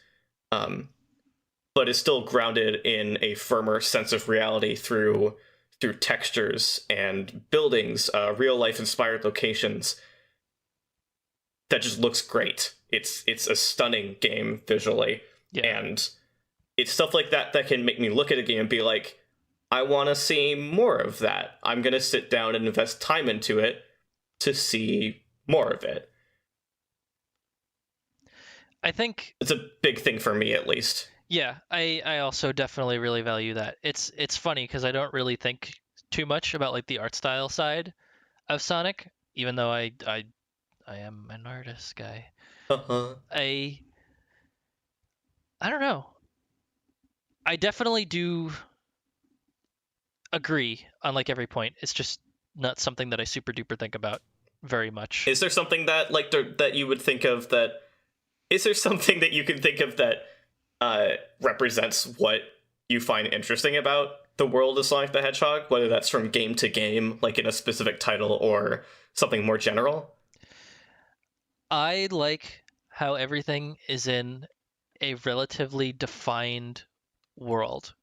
but is still grounded in a firmer sense of reality through textures and buildings, real life inspired locations. That just looks great. It's a stunning game visually, and it's stuff like that that can make me look at a game and be like, I want to see more of that. I'm gonna sit down and invest time into it to see more of it. I think It's a big thing for me, at least. Yeah, I also definitely really value that. It's funny because I don't really think too much about like the art style side of Sonic, even though I am an artist guy. Uh-huh. I don't know. I definitely do agree on like every point. It's just not something that I super duper think about very much. Is there something that like that you would think of that? Is there something that you can think of that represents what you find interesting about the world of Sonic the Hedgehog, whether that's from game to game, like in a specific title, or something more general? I like how everything is in a relatively defined world,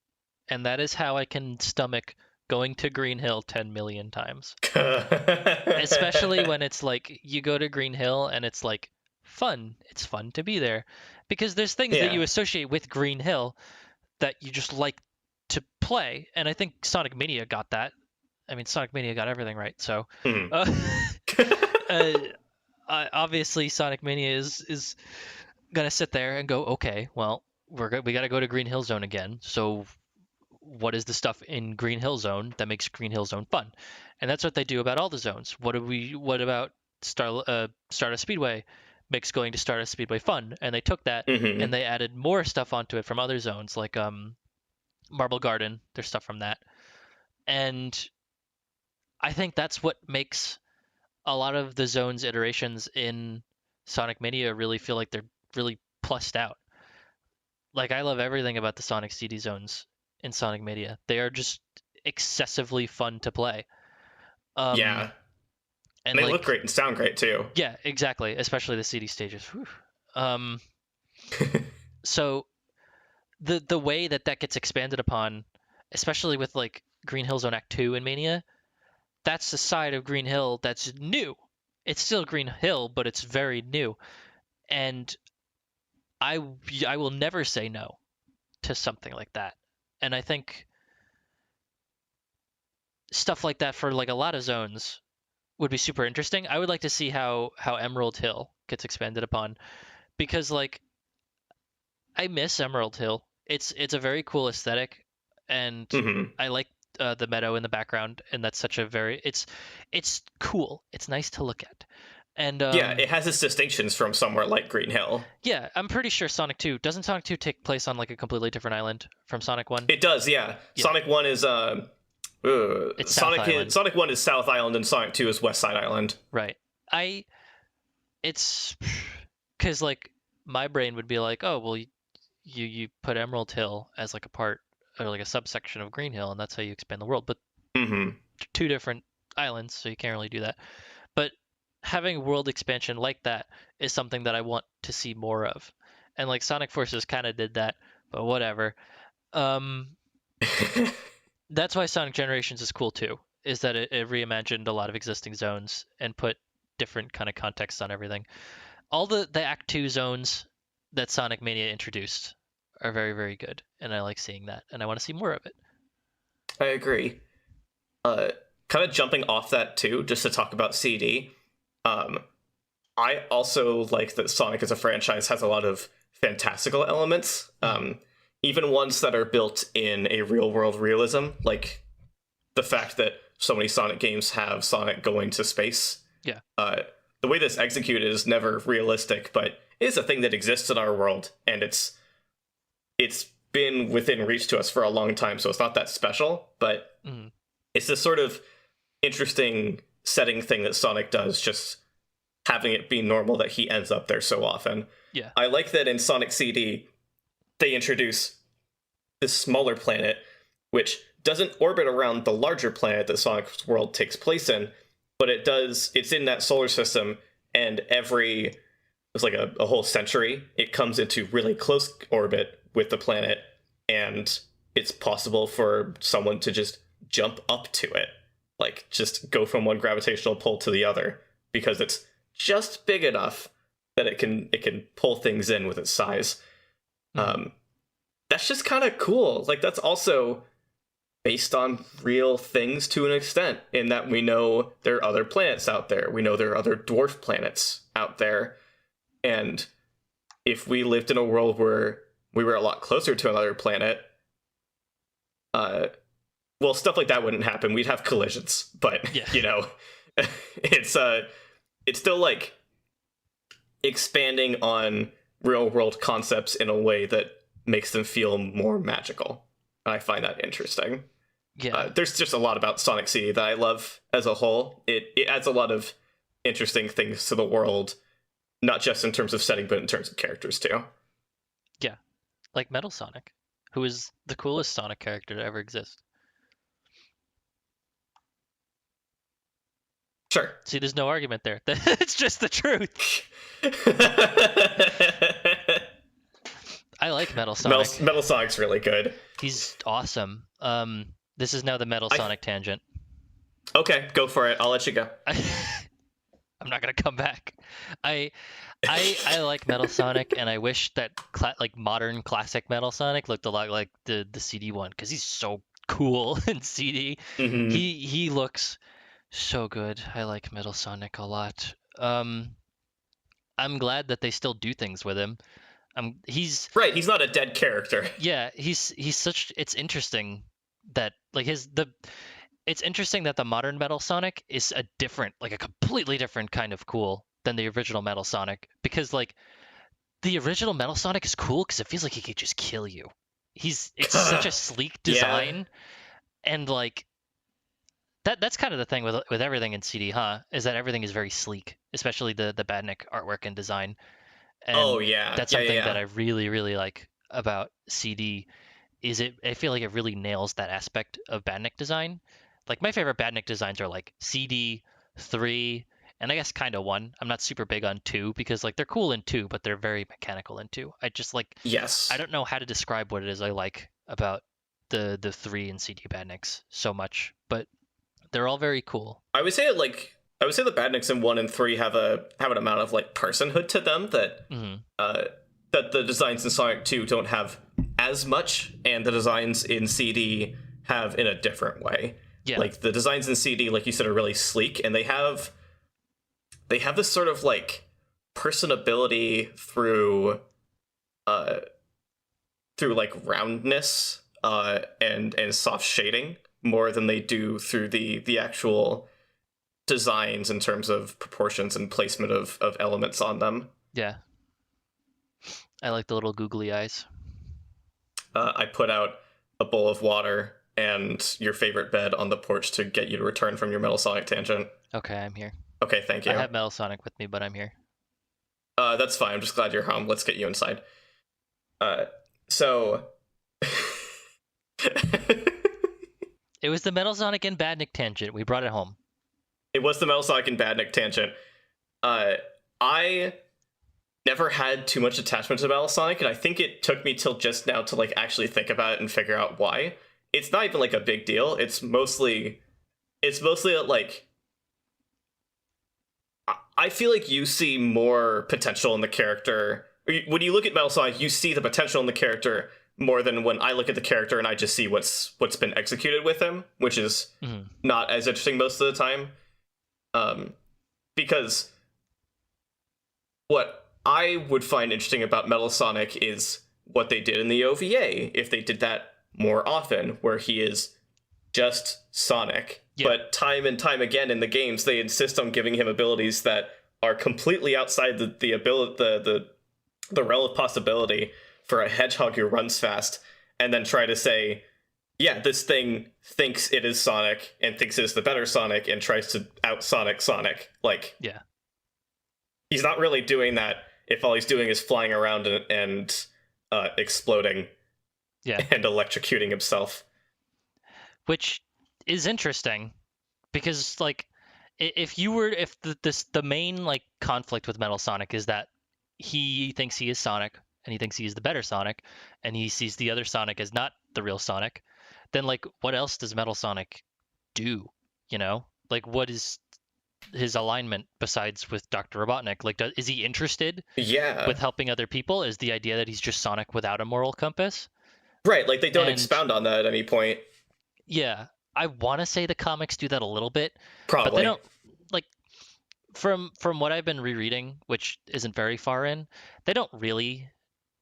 and that is how I can stomach going to Green Hill 10 million times. Especially when it's like you go to Green Hill and it's like fun. It's fun to be there because there's things that you associate with Green Hill that you just like to play, and I think Sonic Mania got that. I mean, Sonic Mania got everything right. So, obviously, Sonic Mania is gonna sit there and go, okay, well, we got to go to Green Hill Zone again. So, what is the stuff in Green Hill Zone that makes Green Hill Zone fun? And that's what they do about all the zones. What about Stardust Speedway makes going to Stardust Speedway fun? And they took that and they added more stuff onto it from other zones, like Marble Garden. There's stuff from that, and I think that's what makes a lot of the zones iterations in Sonic Mania really feel like they're really plussed out. Like, I love everything about the Sonic CD zones in Sonic Mania. They are just excessively fun to play. And they like, look great and sound great too. Yeah, exactly. Especially the CD stages. So the way that gets expanded upon, especially with like Green Hill Zone Act 2 in Mania, that's the side of Green Hill that's new. It's still Green Hill, but it's very new. And I will never say no to something like that. And I think stuff like that for like a lot of zones would be super interesting. I would like to see how Emerald Hill gets expanded upon, because like I miss Emerald Hill. It's a very cool aesthetic, and I like the meadow in the background, and that's such a very it's cool. It's nice to look at. And Yeah, it has its distinctions from somewhere like Green Hill. yeah, I'm pretty sure Sonic 2 doesn't Sonic 2 take place on like a completely different island from Sonic 1? It does, yeah. Sonic 1 is It's South Island. Sonic 1 is South Island and Sonic 2 is West Side Island. Right. It's because like my brain would be like, oh well, you put Emerald Hill as like a part or like a subsection of Green Hill, and that's how you expand the world. But two different islands, so you can't really do that. But having world expansion like that is something that I want to see more of. And like Sonic Forces kind of did that, but whatever. That's why Sonic Generations is cool too, is that it reimagined a lot of existing zones and put different kind of contexts on everything. All the Act 2 zones that Sonic Mania introduced are very, very good, and I like seeing that, and I want to see more of it. I agree. Kind of jumping off that too, just to talk about CD. I also like that Sonic as a franchise has a lot of fantastical elements, even ones that are built in a real-world realism, like the fact that so many Sonic games have Sonic going to space. Yeah. The way this executed is never realistic, but it is a thing that exists in our world, and it's been within reach to us for a long time, so it's not that special, but it's this sort of interesting setting thing that Sonic does, just having it be normal that he ends up there so often. Yeah. I like that in Sonic CD, they introduce this smaller planet, which doesn't orbit around the larger planet that Sonic's world takes place in, but it's in that solar system, and it's like a whole century, it comes into really close orbit with the planet, and it's possible for someone to just jump up to it, like just go from one gravitational pull to the other, because it's just big enough that it can pull things in with its size. That's just kind of cool. Like, that's also based on real things to an extent, in that we know there are other planets out there. We know there are other dwarf planets out there. And if we lived in a world where we were a lot closer to another planet, well, stuff like that wouldn't happen. We'd have collisions. But, yeah. You know, it's still like expanding on real world concepts in a way that makes them feel more magical. I find that interesting. Yeah. There's just a lot about Sonic CD that I love as a whole. It adds a lot of interesting things to the world, not just in terms of setting, but in terms of characters too. Yeah. Like Metal Sonic, who is the coolest Sonic character to ever exist. Sure. See, there's no argument there. It's just the truth. I like Metal Sonic. Metal Sonic's really good. He's awesome. This is now the Metal Sonic tangent. Okay, go for it. I'll let you go. I'm not gonna come back. I like Metal Sonic, and I wish that like modern classic Metal Sonic looked a lot like the CD one, because he's so cool in CD. He looks so good. I like Metal Sonic a lot. I'm glad that they still do things with him. He's right. He's not a dead character. Yeah, he's such. It's interesting that like it's interesting that the modern Metal Sonic is a completely different kind of cool than the original Metal Sonic, because like the original Metal Sonic is cool because it feels like he could just kill you. It's such a sleek design, and like that's kind of the thing with everything in CD, is that everything is very sleek, especially the Badnik artwork and design. And that's something that I really, really like about CD. I feel like it really nails that aspect of Badnik design. Like, my favorite Badnik designs are like CD, 3, and I guess kind of 1. I'm not super big on 2 because like they're cool in 2, but they're very mechanical in 2. I just like I don't know how to describe what it is I like about the 3 and CD Badniks so much, but they're all very cool. I would say the Badniks in 1 and 3 have an amount of like personhood to them that that the designs in Sonic 2 don't have as much, and the designs in CD have in a different way. Yeah. Like, the designs in CD, like you said, are really sleek, and they have this sort of like personability through like roundness and soft shading more than they do through the actual designs in terms of proportions and placement of elements on them. Yeah. I like the little googly eyes. I put out a bowl of water and your favorite bed on the porch to get you to return from your Metal Sonic tangent. Okay, I'm here. Okay, thank you. I have Metal Sonic with me, but I'm here. That's fine. I'm just glad you're home. Let's get you inside. So... It was the Metal Sonic and Badnik tangent. We brought it home. It was the Metal Sonic and Badnik tangent. I never had too much attachment to Metal Sonic, and I think it took me till just now to like actually think about it and figure out why. It's not even like a big deal. It's mostly like I feel like you see more potential in the character. When you look at Metal Sonic, you see the potential in the character more than when I look at the character and I just see what's been executed with him, which is not as interesting most of the time. Because what I would find interesting about Metal Sonic is what they did in the OVA, if they did that more often, where he is just Sonic. Yeah. But time and time again in the games, they insist on giving him abilities that are completely outside the realm of possibility for a hedgehog who runs fast, and then try to say, yeah, this thing thinks it is Sonic and thinks it is the better Sonic and tries to out-Sonic Sonic. Like, yeah, he's not really doing that if all he's doing is flying around and exploding, and electrocuting himself. Which is interesting, because like, if the main like conflict with Metal Sonic is that he thinks he is Sonic and he thinks he is the better Sonic, and he sees the other Sonic as not the real Sonic, then like, what else does Metal Sonic do? You know, like, what is his alignment besides with Dr. Robotnik? Like, is he interested with helping other people? Is the idea that he's just Sonic without a moral compass? Right, like they don't expound on that at any point. Yeah, I want to say the comics do that a little bit, probably, but they don't. Like, from what I've been rereading, which isn't very far in, they don't really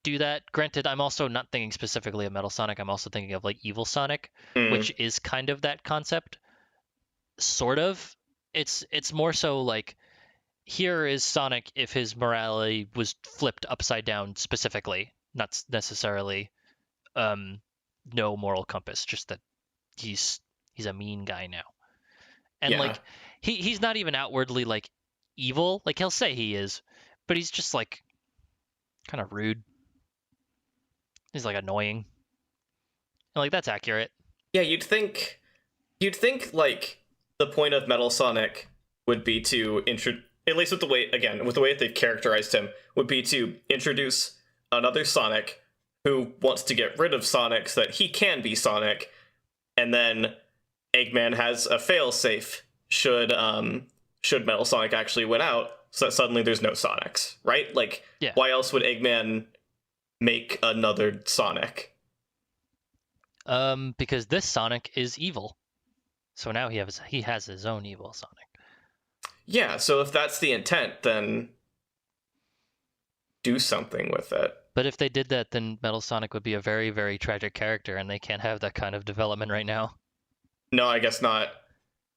do that. Granted, I'm also not thinking specifically of Metal Sonic. I'm also thinking of like Evil Sonic, which is kind of that concept, sort of. It's more so like, here is Sonic if his morality was flipped upside down specifically, not necessarily no moral compass, just that he's a mean guy now. And like, he's not even outwardly like evil. Like, he'll say he is, but he's just like kind of rude. He's like annoying. And like, that's accurate. Yeah, you'd think like the point of Metal Sonic would be to at least with the way that they've characterized him, would be to introduce another Sonic who wants to get rid of Sonic so that he can be Sonic, and then Eggman has a failsafe should Metal Sonic actually win out, so that suddenly there's no Sonics, right? Like, why else would Eggman make another Sonic? Because this Sonic is evil. So now he has his own evil Sonic. Yeah, so if that's the intent, then do something with it. But if they did that, then Metal Sonic would be a very, very tragic character, and they can't have that kind of development right now. No, I guess not.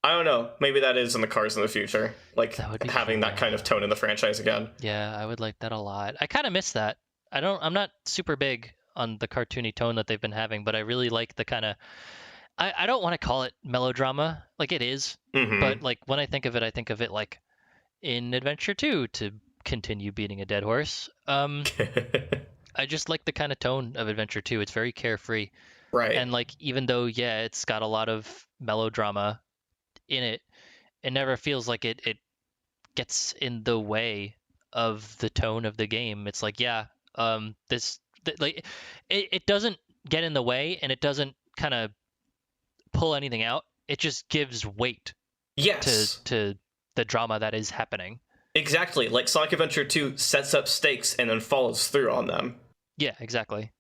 I don't know. Maybe that is in the cards in the future. Like, having that kind of tone in the franchise again. Yeah, I would like that a lot. I kind of miss that. I'm not super big on the cartoony tone that they've been having, but I really like the kind of... I don't want to call it melodrama. Like, it is. But, like, when I think of it like in Adventure 2, to continue beating a dead horse. I just like the kind of tone of Adventure 2. It's very carefree. Right. And, like, even though, it's got a lot of melodrama in it, it never feels like it gets in the way of the tone of the game. It's like, it doesn't get in the way, and it doesn't kind of pull anything out. It just gives weight to the drama that is happening. Exactly. Like, Sonic Adventure 2 sets up stakes and then follows through on them. Yeah, exactly.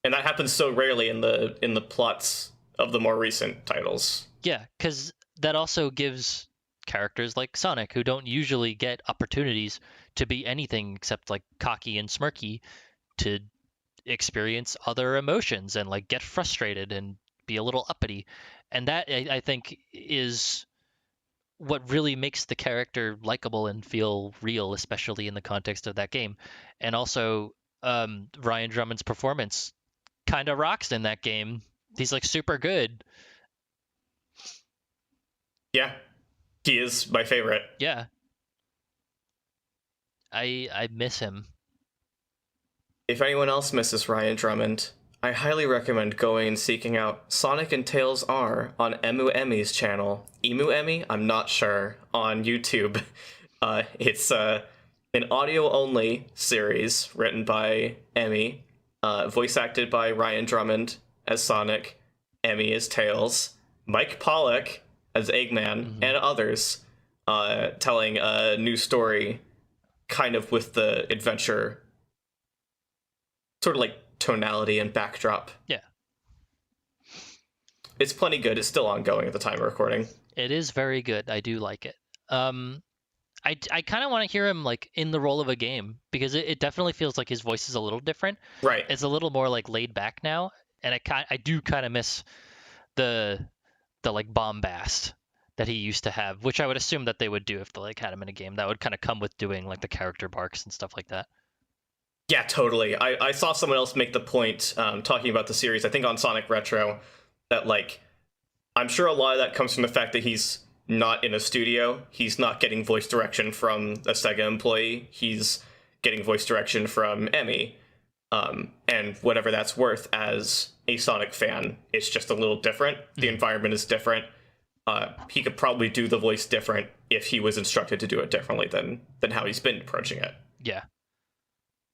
And that happens so rarely in the plots of the more recent titles. Yeah, because that also gives characters like Sonic, who don't usually get opportunities to be anything except like cocky and smirky, to experience other emotions and like get frustrated and be a little uppity, and that I think is what really makes the character likable and feel real, especially in the context of that game. And also, Ryan Drummond's performance kind of rocks in that game. He's like super good. Yeah, he is my favorite. Yeah, I miss him. If anyone else misses Ryan Drummond, I highly recommend going and seeking out Sonic and Tails R on Emu Emmy's channel. Emu Emmy? I'm not sure. On YouTube. It's an audio-only series written by Emmy, voice acted by Ryan Drummond as Sonic, Emmy as Tails, Mike Pollock as Eggman, and others, telling a new story, kind of with the adventure sort of like tonality and backdrop. Yeah. It's plenty good. It's still ongoing at the time of recording. It is very good. I do like it. I kind of want to hear him like in the role of a game, because it definitely feels like his voice is a little different. Right. It's a little more like laid back now, and I do kind of miss the like bombast that he used to have, which I would assume that they would do if they like had him in a game. That would kind of come with doing like the character barks and stuff like that. Yeah, totally. I saw someone else make the point, talking about the series, I think on Sonic Retro, that like, I'm sure a lot of that comes from the fact that he's not in a studio. He's not getting voice direction from a Sega employee. He's getting voice direction from Emmy. And whatever that's worth as a Sonic fan, it's just a little different. The environment is different. He could probably do the voice different if he was instructed to do it differently than how he's been approaching it. Yeah.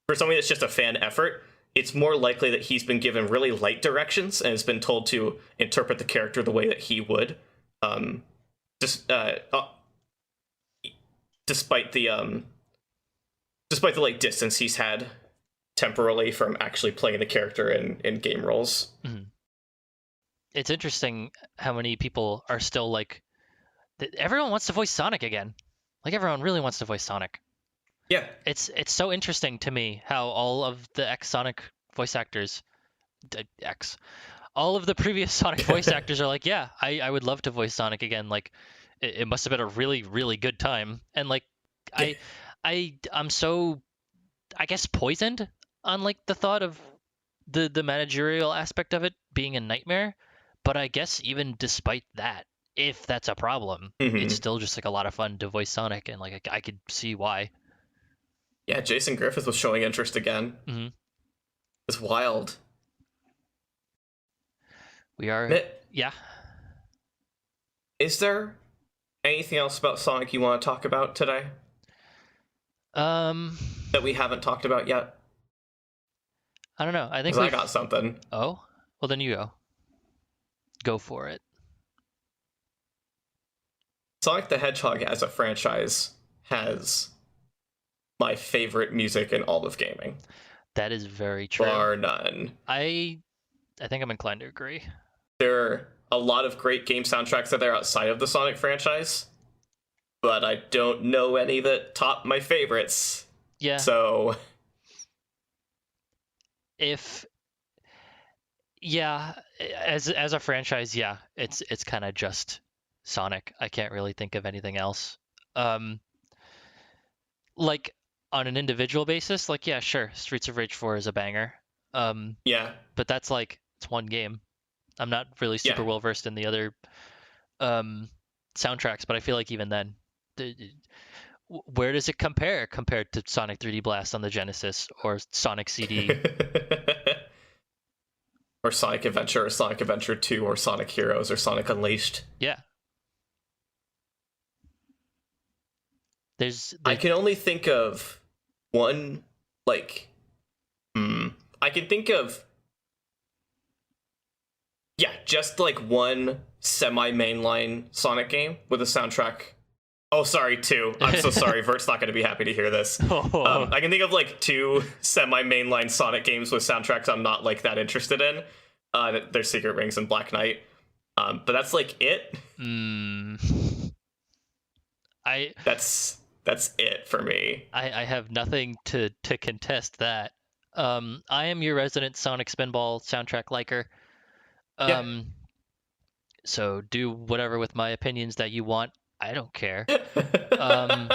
For something that's just a fan effort, it's more likely that he's been given really light directions and has been told to interpret the character the way that he would. Despite the like distance he's had temporarily from actually playing the character in game roles. Mm-hmm. It's interesting how many people are still like, everyone wants to voice Sonic again. Like everyone really wants to voice Sonic. Yeah. It's so interesting to me how all of the ex-Sonic voice actors, all of the previous Sonic voice actors are like, yeah, I would love to voice Sonic again. Like, it must have been a really, really good time. And like, I'm so, I guess, poisoned on like the thought of the managerial aspect of it being a nightmare. But I guess even despite that, if that's a problem, it's still just like a lot of fun to voice Sonic, and like I could see why. Yeah, Jason Griffith was showing interest again. Mm-hmm. It's wild. We are... Yeah. Is there anything else about Sonic you want to talk about today? That we haven't talked about yet? I don't know. I think I got something. Oh? Well, then you go. Go for it. Sonic the Hedgehog as a franchise has my favorite music in all of gaming. That is very true. Bar none. I think I'm inclined to agree. There are a lot of great game soundtracks that are outside of the Sonic franchise, but I don't know any that top my favorites. Yeah. So as a franchise, yeah, it's kind of just Sonic. I can't really think of anything else. Like on an individual basis, like yeah, sure, Streets of Rage 4 is a banger. yeah, but that's like it's one game. I'm not really super well versed in the other soundtracks, but I feel like even then, where does it compare compared to Sonic 3D Blast on the Genesis or Sonic CD? Or Sonic Adventure, or Sonic Adventure 2, or Sonic Heroes, or Sonic Unleashed. Yeah. I can only think of one, like, I can think of, just like one semi-mainline Sonic game with a soundtrack. Oh, sorry, two. I'm so sorry. Vert's not going to be happy to hear this. I can think of like two semi-mainline Sonic games with soundtracks I'm not like that interested in. There's Secret Rings and Black Knight. But that's like it. That's it for me. I have nothing to contest that. I am your resident Sonic Spinball soundtrack liker. So do whatever with my opinions that you want. I don't care. Um,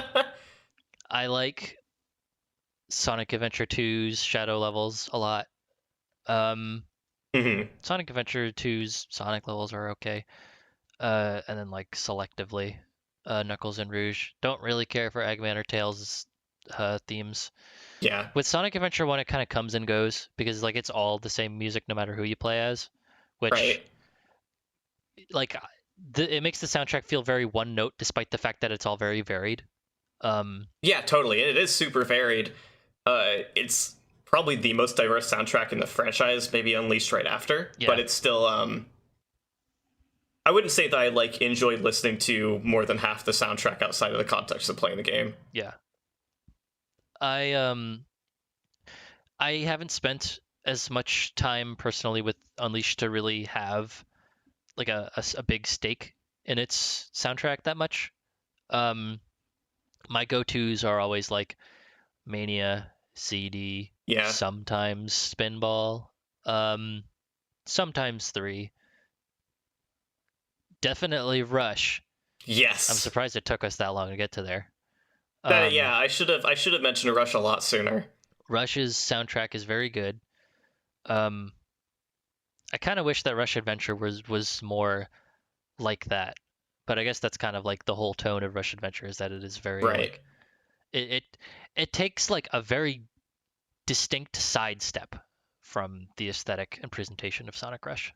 I like Sonic Adventure 2's Shadow levels a lot. Sonic Adventure 2's Sonic levels are okay. And then like selectively, Knuckles and Rouge. Don't really care for Eggman or Tails' themes. Yeah. With Sonic Adventure 1, it kind of comes and goes because like it's all the same music no matter who you play as, which Right. like it makes the soundtrack feel very one note despite the fact that it's all very varied. Yeah, totally. It is super varied. It's probably the most diverse soundtrack in the franchise, maybe Unleashed right after. Yeah. But it's still I wouldn't say that I like enjoyed listening to more than half the soundtrack outside of the context of playing the game. Yeah. I haven't spent as much time personally with Unleashed to really have like a big stake in its soundtrack that much. My go-tos are always like Mania, CD, Yeah. sometimes Spinball, sometimes 3. Definitely Rush. Yes. I'm surprised it took us that long to get to there. Yeah, I should have mentioned Rush a lot sooner. Rush's soundtrack is very good. I kind of wish that Rush Adventure was more like that, but I guess that's kind of like the whole tone of Rush Adventure is that it is very Right. like it takes like a very distinct sidestep from the aesthetic and presentation of Sonic Rush.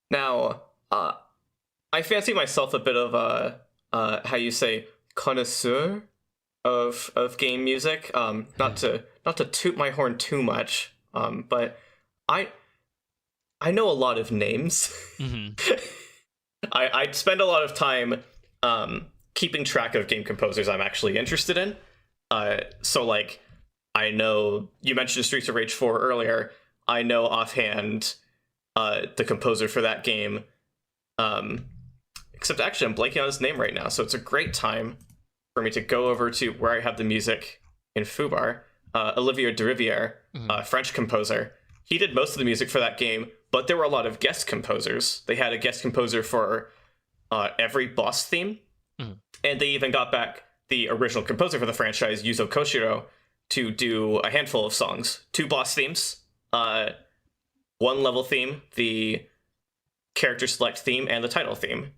Now, I fancy myself a bit of a how you say connoisseur of game music. Not to toot my horn too much. But I know a lot of names. Mm-hmm. I spend a lot of time keeping track of game composers I'm actually interested in. So like I know you mentioned Streets of Rage 4 earlier. I know offhand the composer for that game. Except actually I'm blanking on his name right now, so it's a great time for me to go over to where I have the music in Foobar. Olivier Derivière, French composer. He did most of the music for that game, but there were a lot of guest composers. They had a guest composer for every boss theme, and they even got back the original composer for the franchise, Yuzo Koshiro, to do a handful of songs. 2 boss themes, 1 level theme, the character select theme, and the title theme.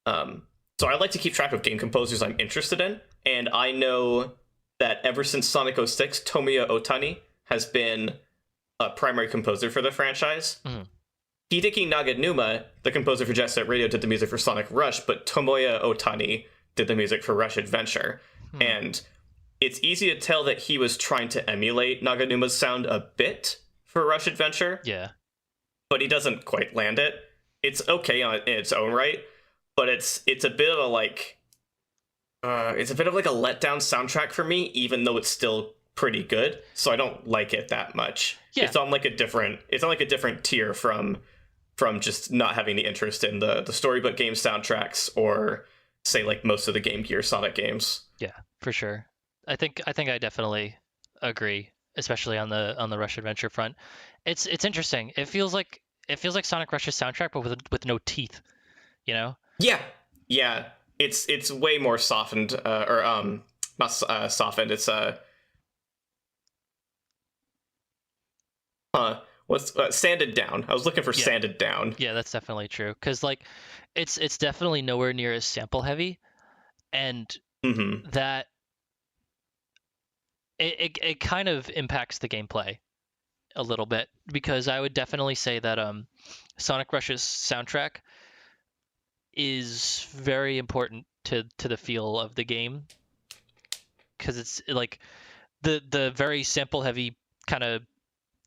So I like to keep track of game composers I'm interested in, and I know that ever since Sonic 06, Tomoya Otani has been a primary composer for the franchise. Hideki Naganuma, the composer for Jet Set Radio, did the music for Sonic Rush, but Tomoya Otani did the music for Rush Adventure. And it's easy to tell that he was trying to emulate Naganuma's sound a bit for Rush Adventure. Yeah. But he doesn't quite land it. It's okay in its own right, but it's a bit of a like it's a bit of like a letdown soundtrack for me, even though it's still pretty good. So I don't like it that much. Yeah. It's on like a different tier from just not having the interest in the storybook game soundtracks or say like most of the Game Gear Sonic games. Yeah, for sure. I think I definitely agree, especially on the Rush Adventure front. It's interesting. It feels like Sonic Rush's soundtrack, but with no teeth. You know? Yeah. It's way more softened, or not softened. It's what's sanded down. I was looking for sanded down. Yeah, that's definitely true. Because like, it's definitely nowhere near as sample heavy, and that it kind of impacts the gameplay a little bit, because I would definitely say that Sonic Rush's soundtrack is very important to the feel of the game, because it's like the very sample heavy kind of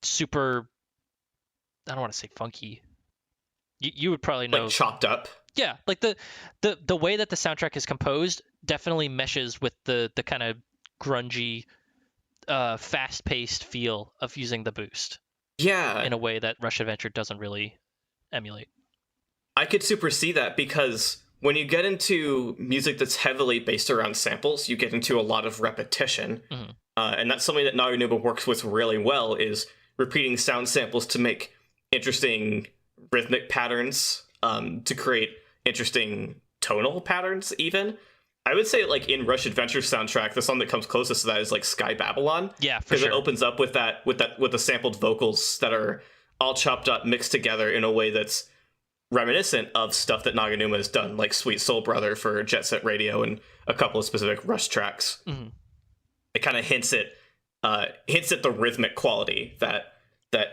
super, I don't want to say funky. You would probably know, like chopped up. Yeah, like the way that the soundtrack is composed definitely meshes with the kind of grungy, fast-paced feel of using the boost. Yeah, in a way that Rush Adventure doesn't really emulate. I could super see that, because when you get into music that's heavily based around samples, you get into a lot of repetition. And that's something that Naganuma works with really well, is repeating sound samples to make interesting rhythmic patterns to create interesting tonal patterns. Even I would say, like, in Rush Adventure soundtrack, the song that comes closest to that is like Sky Babylon. Yeah, for because sure. it opens up with the sampled vocals that are all chopped up, mixed together in a way that's reminiscent of stuff that Naganuma has done, like Sweet Soul Brother for Jet Set Radio and a couple of specific Rush tracks. Mhm. It kind of hints at the rhythmic quality that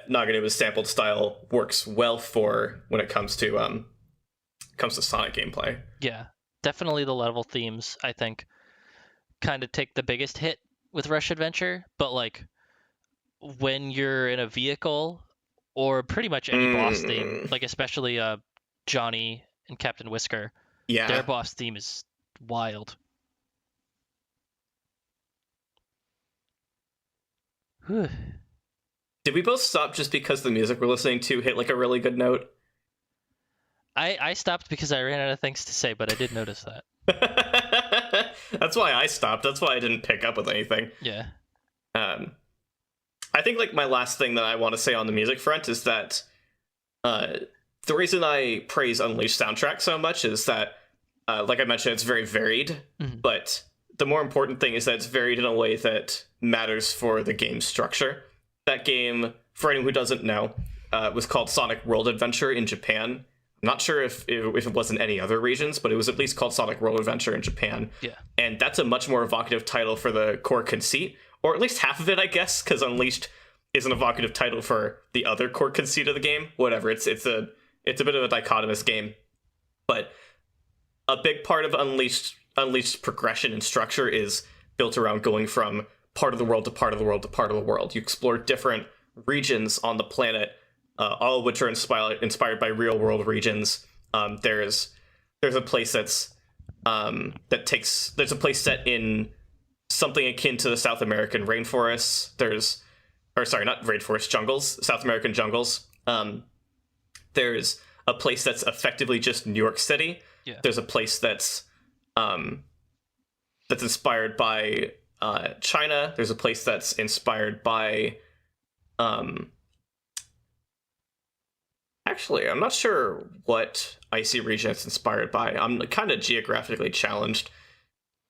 Naganuma's sampled style works well for when it comes to Sonic gameplay. Yeah, definitely the level themes, I think, kind of take the biggest hit with Rush Adventure, but like when you're in a vehicle or pretty much any boss theme, like especially Johnny and Captain Whisker, Yeah. their boss theme is wild. Whew. Did we both stop just because the music we're listening to hit like a really good note? I stopped because I ran out of things to say, but I did notice that. That's why I stopped. That's why I didn't pick up with anything. Yeah. I think, like, my last thing that I want to say on the music front is that the reason I praise Unleashed soundtrack so much is that, like I mentioned, it's very varied, but the more important thing is that it's varied in a way that matters for the game's structure. That game, for anyone who doesn't know, was called Sonic World Adventure in Japan. I'm not sure if it was in any other regions, but it was at least called Sonic World Adventure in Japan. Yeah. And that's a much more evocative title for the core conceit, or at least half of it, I guess, because Unleashed is an evocative title for the other core conceit of the game. Whatever, it's a bit of a dichotomous game, but a big part of Unleashed progression and structure is built around going from part of the world to part of the world to part of the world. You explore different regions on the planet, all of which are inspired by real world regions. There's a place there's a place set in something akin to the South American rainforests. Not rainforest, jungles, South American jungles. There's a place that's effectively just New York City. Yeah. There's a place that's inspired by China. There's a place that's inspired by actually, I'm not sure what icy region it's inspired by. I'm kind of geographically challenged.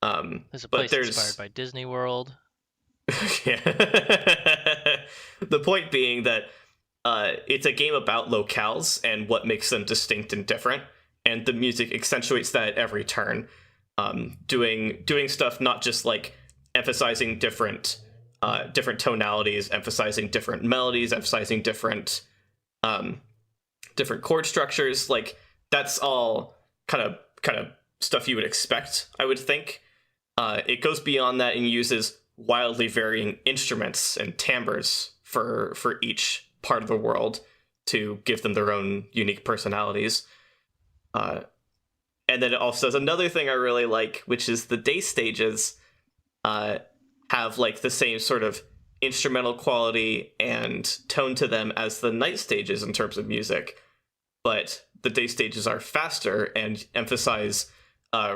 There's a place inspired by Disney World. Yeah. The point being that it's a game about locales and what makes them distinct and different, and the music accentuates that at every turn. Doing stuff not just like emphasizing different tonalities, emphasizing different melodies, emphasizing different chord structures. Like, that's all kind of stuff you would expect, I would think. It goes beyond that and uses wildly varying instruments and timbres for each part of the world to give them their own unique personalities. And then it also does another thing I really like, which is the day stages have like the same sort of instrumental quality and tone to them as the night stages in terms of music, but the day stages are faster and emphasize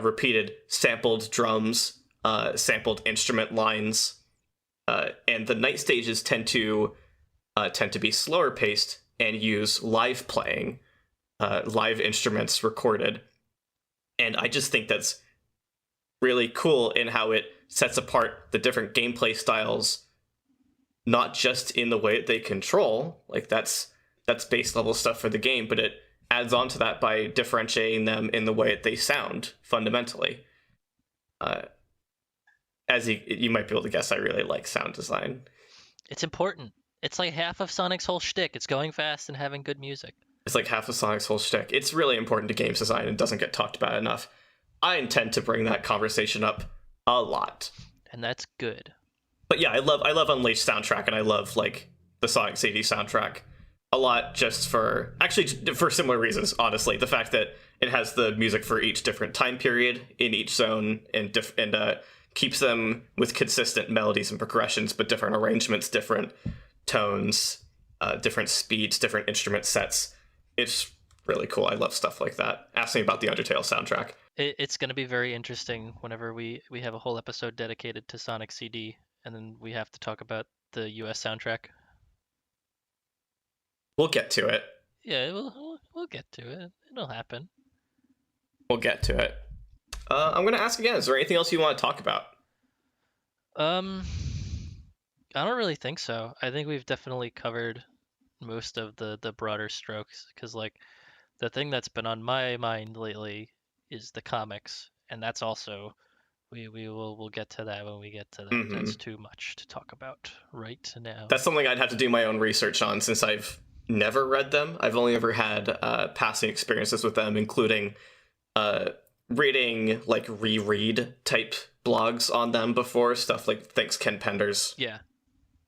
repeated sampled drums, sampled instrument lines, and the night stages tend to be slower paced and use live playing, live instruments recorded. And I just think that's really cool in how it sets apart the different gameplay styles, not just in the way that they control, like that's base level stuff for the game, but it adds on to that by differentiating them in the way that they sound fundamentally. As you might be able to guess, I really like sound design. It's important. It's like half of Sonic's whole shtick. It's going fast and having good music. It's like half of Sonic's whole shtick. It's really important to games design and doesn't get talked about enough. I intend to bring that conversation up a lot. And that's good. But yeah, I love Unleashed soundtrack, and I love like the Sonic CD soundtrack a lot, just for similar reasons, honestly. The fact that it has the music for each different time period in each zone and keeps them with consistent melodies and progressions, but different arrangements, different tones, different speeds, different instrument sets. It's really cool. I love stuff like that. Ask me about the Undertale soundtrack. It's going to be very interesting whenever we have a whole episode dedicated to Sonic CD, and then we have to talk about the US soundtrack. We'll get to it. Yeah, we'll We'll get to it. It'll happen. We'll get to it. I'm going to ask again, is there anything else you want to talk about? I don't really think so. I think we've definitely covered most of the broader strokes, because like the thing that's been on my mind lately is the comics, and that's also we'll get to that when we get to that. Mhm. That's too much to talk about right now. That's something I'd have to do my own research on, since I've never read them. I've only ever had passing experiences with them, including reading like reread type blogs on them before, stuff like thanks Ken Penders Yeah.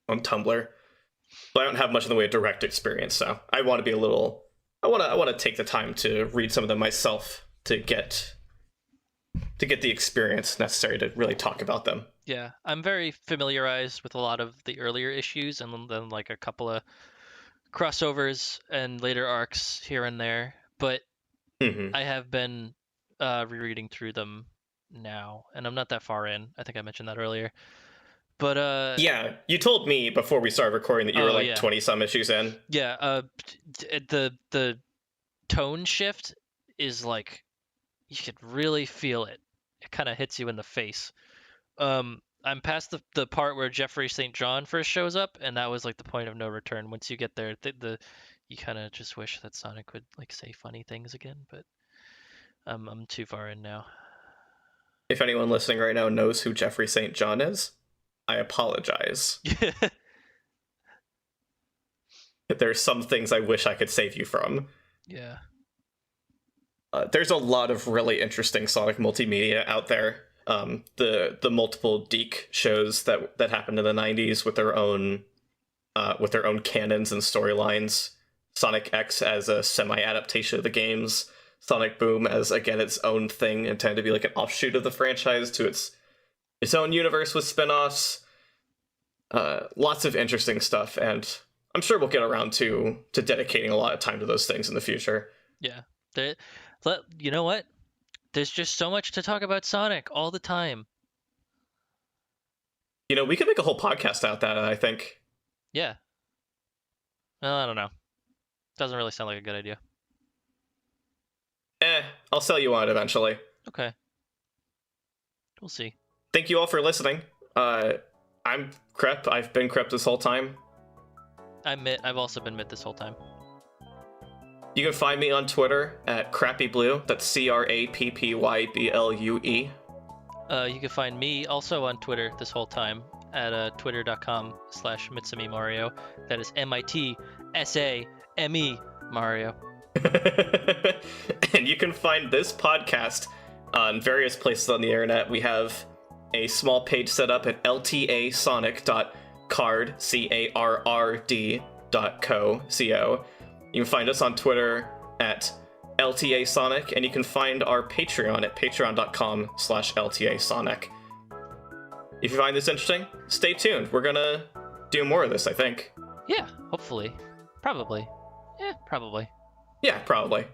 on Tumblr. But I don't have much in the way of direct experience, so I want to be a little. I want to take the time to read some of them myself to get the experience necessary to really talk about them. Yeah, I'm very familiarized with a lot of the earlier issues, and then like a couple of crossovers and later arcs here and there. But Mm-hmm. I have been rereading through them now, and I'm not that far in. I think I mentioned that earlier. But Yeah, you told me before we started recording that you were like yeah. 20 some issues in. Yeah, the tone shift is like you could really feel it. It kind of hits you in the face. I'm past the part where Jeffrey St. John first shows up, and that was like the point of no return. Once you get there, you kind of just wish that Sonic would like say funny things again, but I'm too far in now. If anyone listening right now knows who Jeffrey St. John is, I apologize. There's some things I wish I could save you from. Yeah. There's a lot of really interesting Sonic multimedia out there. The multiple Deke shows that happened in the 90s with their own canons and storylines. Sonic X as a semi-adaptation of the games. Sonic Boom as, again, its own thing, intended to be like an offshoot of the franchise to its own universe with spin-offs. Lots of interesting stuff, and I'm sure we'll get around to dedicating a lot of time to those things in the future. Yeah. You know what? There's just so much to talk about Sonic all the time. You know, we could make a whole podcast out of that, I think. Yeah. Well, I don't know. Doesn't really sound like a good idea. I'll sell you on it eventually. Okay. We'll see. Thank you all for listening. I'm Crepe. I've been Crepe this whole time. I'm Mitt. I've also been Mitt this whole time. You can find me on Twitter at CrappyBlue. That's CrappyBlue. You can find me also on Twitter this whole time at twitter.com/Mitsumi Mario. That is MITSAME Mario. And you can find this podcast on various places on the internet. We have a small page set up at LTASonic.card.co. You can find us on Twitter at LTASonic, and you can find our Patreon at patreon.com/LTASonic. If you find this interesting, stay tuned. We're gonna do more of this, I think. Yeah, hopefully. Probably. Yeah, probably. Yeah, probably.